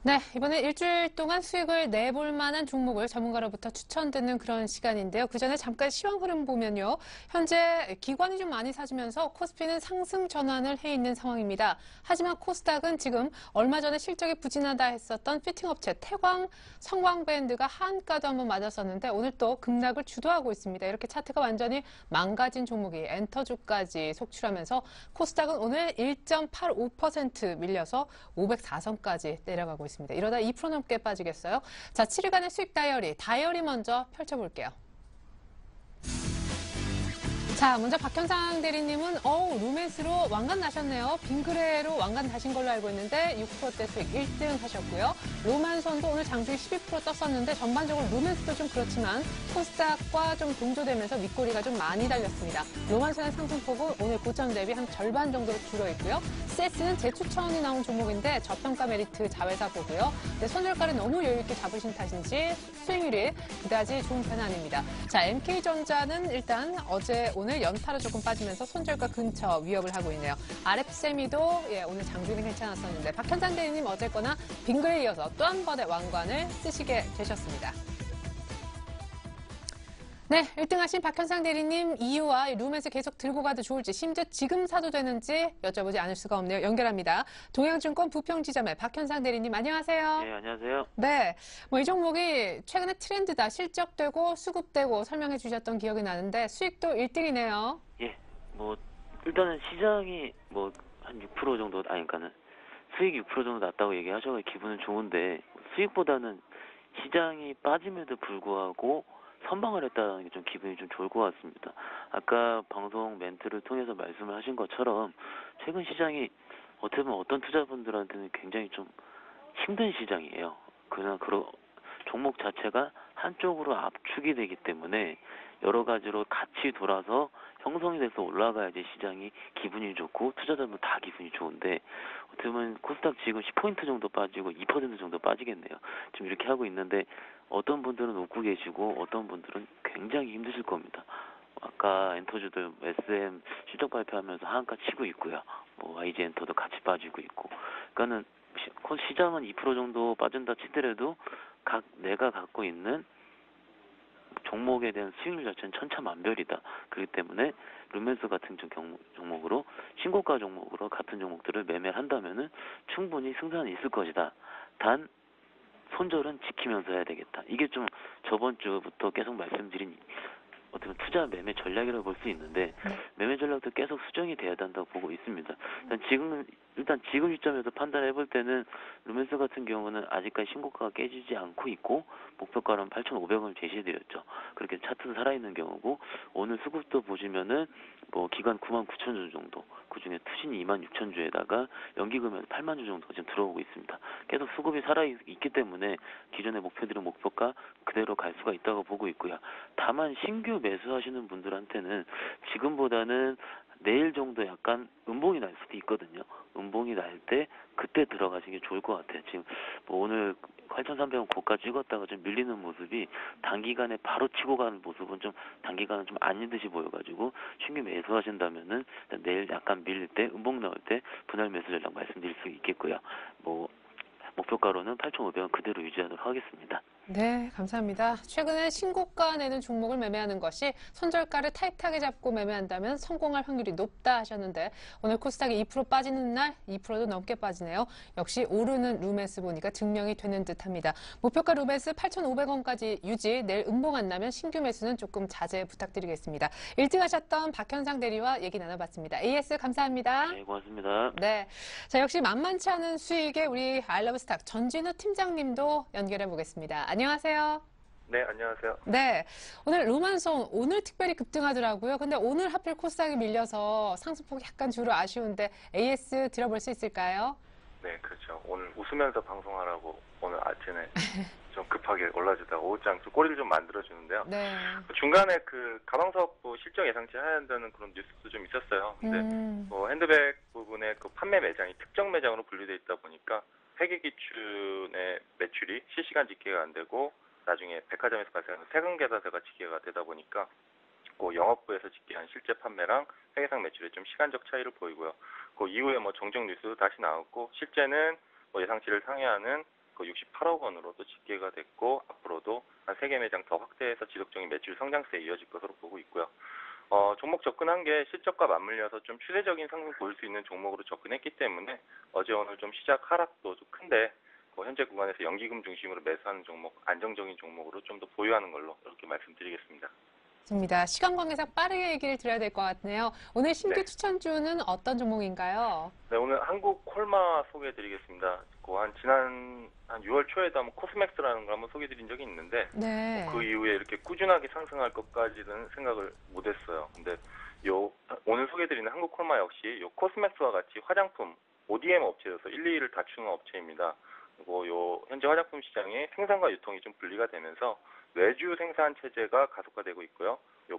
네, 이번에 일주일 동안 수익을 내볼 만한 종목을 전문가로부터 추천드는 그런 시간인데요. 그 전에 잠깐 시황 흐름 보면요. 현재 기관이 좀 많이 사주면서 코스피는 상승 전환을 해 있는 상황입니다. 하지만 코스닥은 지금 얼마 전에 실적이 부진하다 했었던 피팅업체 태광, 성광밴드가 한가도 한번 맞았었는데 오늘 또 급락을 주도하고 있습니다. 이렇게 차트가 완전히 망가진 종목이 엔터주까지 속출하면서 코스닥은 오늘 1.85% 밀려서 504선까지 내려가고 있습니다. 이러다 2% 넘게 빠지겠어요. 자, 7일간의 수익 다이어리 먼저 펼쳐볼게요. 자, 먼저 박현상 대리님은 루멘스로 왕관 나셨네요. 빙그레로 왕관 나신 걸로 알고 있는데 6%대 수익 1등 하셨고요. 로만선도 오늘 장중에 12% 떴었는데 전반적으로 루멘스도 좀 그렇지만 코스닥과 좀 동조되면서 윗꼬리가 좀 많이 달렸습니다. 로만선의 상승폭은 오늘 고점 대비 한 절반 정도로 줄어있고요. 세스는 재추천이 나온 종목인데 저평가 메리트 자회사 보고요. 근데 손절가를 너무 여유있게 잡으신 탓인지 수익률이 그다지 좋은 편은 아닙니다. 자, MK전자는 일단 오늘 연타로 조금 빠지면서 손절가 근처 위협을 하고 있네요. RF세미도 오늘 장중에 괜찮았었는데 박현상 대리님 어쨌거나 빙그레에 이어서 또 한 번의 왕관을 쓰시게 되셨습니다. 네, 1등 하신 박현상 대리님 이유와 루멘스 계속 들고 가도 좋을지 심지어 지금 사도 되는지 여쭤보지 않을 수가 없네요. 연결합니다. 동양증권 부평지점의 박현상 대리님 안녕하세요. 네, 안녕하세요. 네, 이 종목이 최근에 트렌드다 실적되고 수급되고 설명해 주셨던 기억이 나는데 수익도 1등이네요. 예, 일단은 시장이 한 6% 정도, 그러니까는 수익이 6% 정도 났다고 얘기하셔서 기분은 좋은데 수익보다는 시장이 빠짐에도 불구하고 선방을 했다는 게 좀 기분이 좀 좋을 것 같습니다. 아까 방송 멘트를 통해서 말씀을 하신 것처럼 최근 시장이 어떻게 보면 어떤 투자분들한테는 굉장히 좀 힘든 시장이에요. 그냥 종목 자체가 한쪽으로 압축이 되기 때문에 여러 가지로 같이 돌아서 형성이 돼서 올라가야지 시장이 기분이 좋고 투자자도 다 기분이 좋은데 어떻게 보면 코스닥 지금 10포인트 정도 빠지고 2% 정도 빠지겠네요. 지금 이렇게 하고 있는데 어떤 분들은 웃고 계시고 어떤 분들은 굉장히 힘드실 겁니다. 아까 엔터주도 SM 실적 발표하면서 하한가 치고 있고요. 뭐 YG 엔터도 같이 빠지고 있고. 그러니까는 시장은 2% 정도 빠진다 치더라도 내가 갖고 있는 종목에 대한 수익률 자체는 천차만별이다. 그렇기 때문에 루멘스 같은 종목으로 신고가 종목으로 같은 종목들을 매매를 한다면은 충분히 승산이 있을 것이다. 단 손절은 지키면서 해야 되겠다. 이게 좀 저번 주부터 계속 말씀드린 어떻게 투자 매매 전략이라고 볼 수 있는데 매매 전략도 계속 수정이 돼야 된다고 보고 있습니다. 일단 지금 시점에서 판단해 볼 때는 루멘스 같은 경우는 아직까지 신고가가 깨지지 않고 있고 목표가는 8,500원을 제시해드렸죠. 그렇게 차트는 살아있는 경우고 오늘 수급도 보시면은 뭐 기간 99,000주 정도 그중에 투신이 26,000주에다가 연기금액 8만 주 정도가 지금 들어오고 있습니다. 계속 수급이 살아있기 때문에 기존의 목표들은 목표가 그대로 갈 수가 있다고 보고 있고요. 다만 신규 매수하시는 분들한테는 지금보다는 내일 정도 약간 음봉이 날 수도 있거든요. 음봉이 날 때 그때 들어가시는 게 좋을 것 같아요. 지금 뭐 오늘 8,300원 고가 찍었다가 좀 밀리는 모습이 단기간에 바로 치고 가는 모습은 좀 단기간은 좀 아닌 듯이 보여가지고 신규 매수하신다면은 내일 약간 밀릴 때 음봉 나올 때 분할 매수 전략 말씀드릴 수 있겠고요. 뭐 목표가로는 8,500원 그대로 유지하도록 하겠습니다. 네, 감사합니다. 최근에 신고가 내는 종목을 매매하는 것이 손절가를 타이트하게 잡고 매매한다면 성공할 확률이 높다 하셨는데 오늘 코스닥이 2% 빠지는 날 2%도 넘게 빠지네요. 역시 오르는 루멘스 보니까 증명이 되는 듯합니다. 목표가 루멘스 8,500원까지 유지, 내일 음봉 안 나면 신규 매수는 조금 자제 부탁드리겠습니다. 1등 하셨던 박현상 대리와 얘기 나눠봤습니다. AS 감사합니다. 네, 고맙습니다. 네, 자 역시 만만치 않은 수익에 우리 아이러브스탁 전진우 팀장님도 연결해 보겠습니다. 안녕하세요. 네, 안녕하세요. 네, 오늘 루만송 오늘 특별히 급등하더라고요. 근데 오늘 하필 코스닥이 밀려서 상승폭이 약간 줄어 아쉬운데 AS 들어볼 수 있을까요? 네, 그렇죠. 오늘 웃으면서 방송하라고 오늘 아침에 좀 급하게 올라주다가 오후장 좀 꼬리를 좀 만들어주는데요. 네. 중간에 그 가방사업부 실적 예상치 하야 한다는 그런 뉴스도 좀 있었어요. 근데 뭐 핸드백 부분에 그 판매 매장이 특정 매장으로 분류돼 있다 보니까 회계 기준의 매출이 실시간 집계가 안 되고 나중에 백화점에서 발생하는 세금 계산서가 집계가 되다 보니까 그 영업부에서 집계한 실제 판매랑 회계상 매출에 좀 시간적 차이를 보이고요. 그 이후에 뭐 정정 뉴스도 다시 나왔고 실제는 뭐 예상치를 상회하는 그 68억 원으로도 집계가 됐고 앞으로도 한 3개 매장 더 확대해서 지속적인 매출 성장세에 이어질 것으로 보고 있고요. 종목 접근한 게 실적과 맞물려서 좀 추세적인 상승 보일 수 있는 종목으로 접근했기 때문에 어제 오늘 좀 시작 하락도 좀 큰데 현재 구간에서 연기금 중심으로 매수하는 종목, 안정적인 종목으로 좀 더 보유하는 걸로 이렇게 말씀드리겠습니다. 좋습니다. 시간 관계상 빠르게 얘기를 드려야 될 것 같네요. 오늘 신규 네. 추천주는 어떤 종목인가요? 네, 오늘 한국 콜마 소개해드리겠습니다. 지난 한 6월 초에도 한번 코스맥스라는 걸 한번 소개해드린 적이 있는데 네. 그 이후에 이렇게 꾸준하게 상승할 것까지는 생각을 못했어요. 근데 오늘 소개해드리는 한국 콜마 역시 코스맥스와 같이 화장품 ODM 업체여서 1, 2위를 다투는 업체입니다. 그리고 현재 화장품 시장의 생산과 유통이 좀 분리가 되면서 외주 생산 체제가 가속화되고 있고요.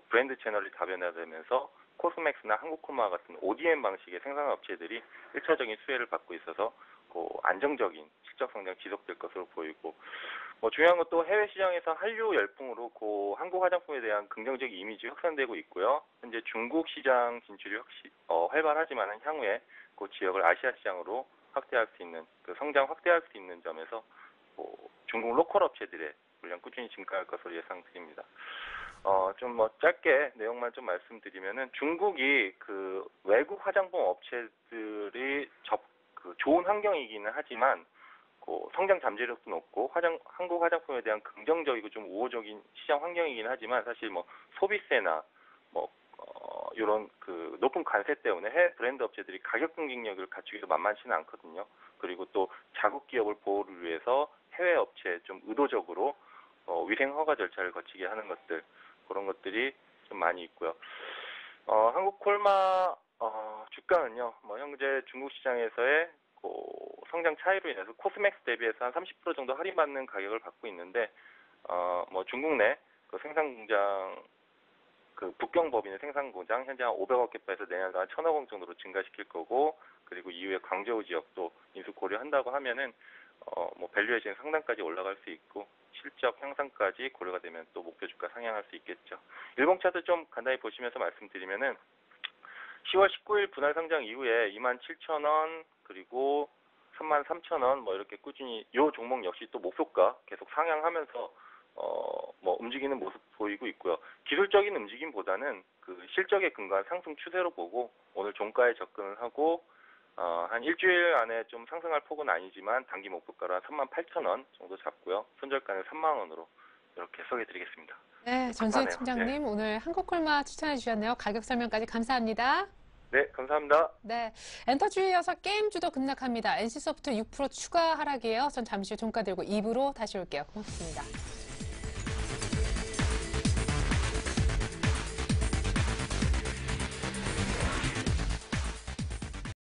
브랜드 채널이 다변화되면서 코스맥스나 한국콜마와 같은 ODM 방식의 생산 업체들이 1차적인 수혜를 받고 있어서 안정적인 실적 성장 지속될 것으로 보이고 중요한 것도 해외 시장에서 한류 열풍으로 한국 화장품에 대한 긍정적 이미지 확산되고 있고요. 현재 중국 시장 진출이 활발하지만 향후에 그 지역을 아시아 시장으로 확대할 수 있는 성장 확대할 수 있는 점에서 중국 로컬 업체들의 물량 꾸준히 증가할 것으로 예상드립니다. 좀 짧게 내용만 좀 말씀드리면은 중국이 그 외국 화장품 업체들이 좋은 환경이기는 하지만 성장 잠재력도 높고 한국 화장품에 대한 긍정적이고 좀 우호적인 시장 환경이긴 하지만 사실 소비세나 이런 그 높은 관세 때문에 해외 브랜드 업체들이 가격 경쟁력을 갖추기도 만만치는 않거든요. 그리고 또 자국 기업을 보호를 위해서 해외 업체에 좀 의도적으로 위생 허가 절차를 거치게 하는 것들 그런 것들이 좀 많이 있고요. 한국 콜마 주가는요. 현재 중국 시장에서의 성장 차이로 인해서 코스맥스 대비해서 한 30% 정도 할인받는 가격을 받고 있는데 뭐 중국 내 그 생산 공장 그 북경법인의 생산 공장 현재 한 500억 개파에서 내년에 한 1,000억 원 정도로 증가시킬 거고, 그리고 이후에 광저우 지역도 인수 고려한다고 하면은 뭐 밸류에이션 상단까지 올라갈 수 있고 실적 향상까지 고려가 되면 또 목표 주가 상향할 수 있겠죠. 일봉 차트 좀 간단히 보시면서 말씀드리면은 10월 19일 분할 상장 이후에 27,000원 그리고 33,000원 뭐 이렇게 꾸준히 요 종목 역시 또 목표가 계속 상향하면서 뭐 움직이는 모습 보이고 있고요. 기술적인 움직임보다는 그 실적에 근거한 상승 추세로 보고 오늘 종가에 접근을 하고 한 일주일 안에 좀 상승할 폭은 아니지만 단기 목표가로 한 38,000원 정도 잡고요. 손절가는 3만 원으로 이렇게 소개해드리겠습니다. 네, 전수현 팀장님 오늘 한국콜마 추천해 주셨네요. 가격 설명까지 감사합니다. 네, 감사합니다. 네, 엔터주에 이어서 게임주도 급락합니다. NC소프트 6% 추가 하락이에요. 전 잠시 후 종가 들고 2부로 다시 올게요. 고맙습니다.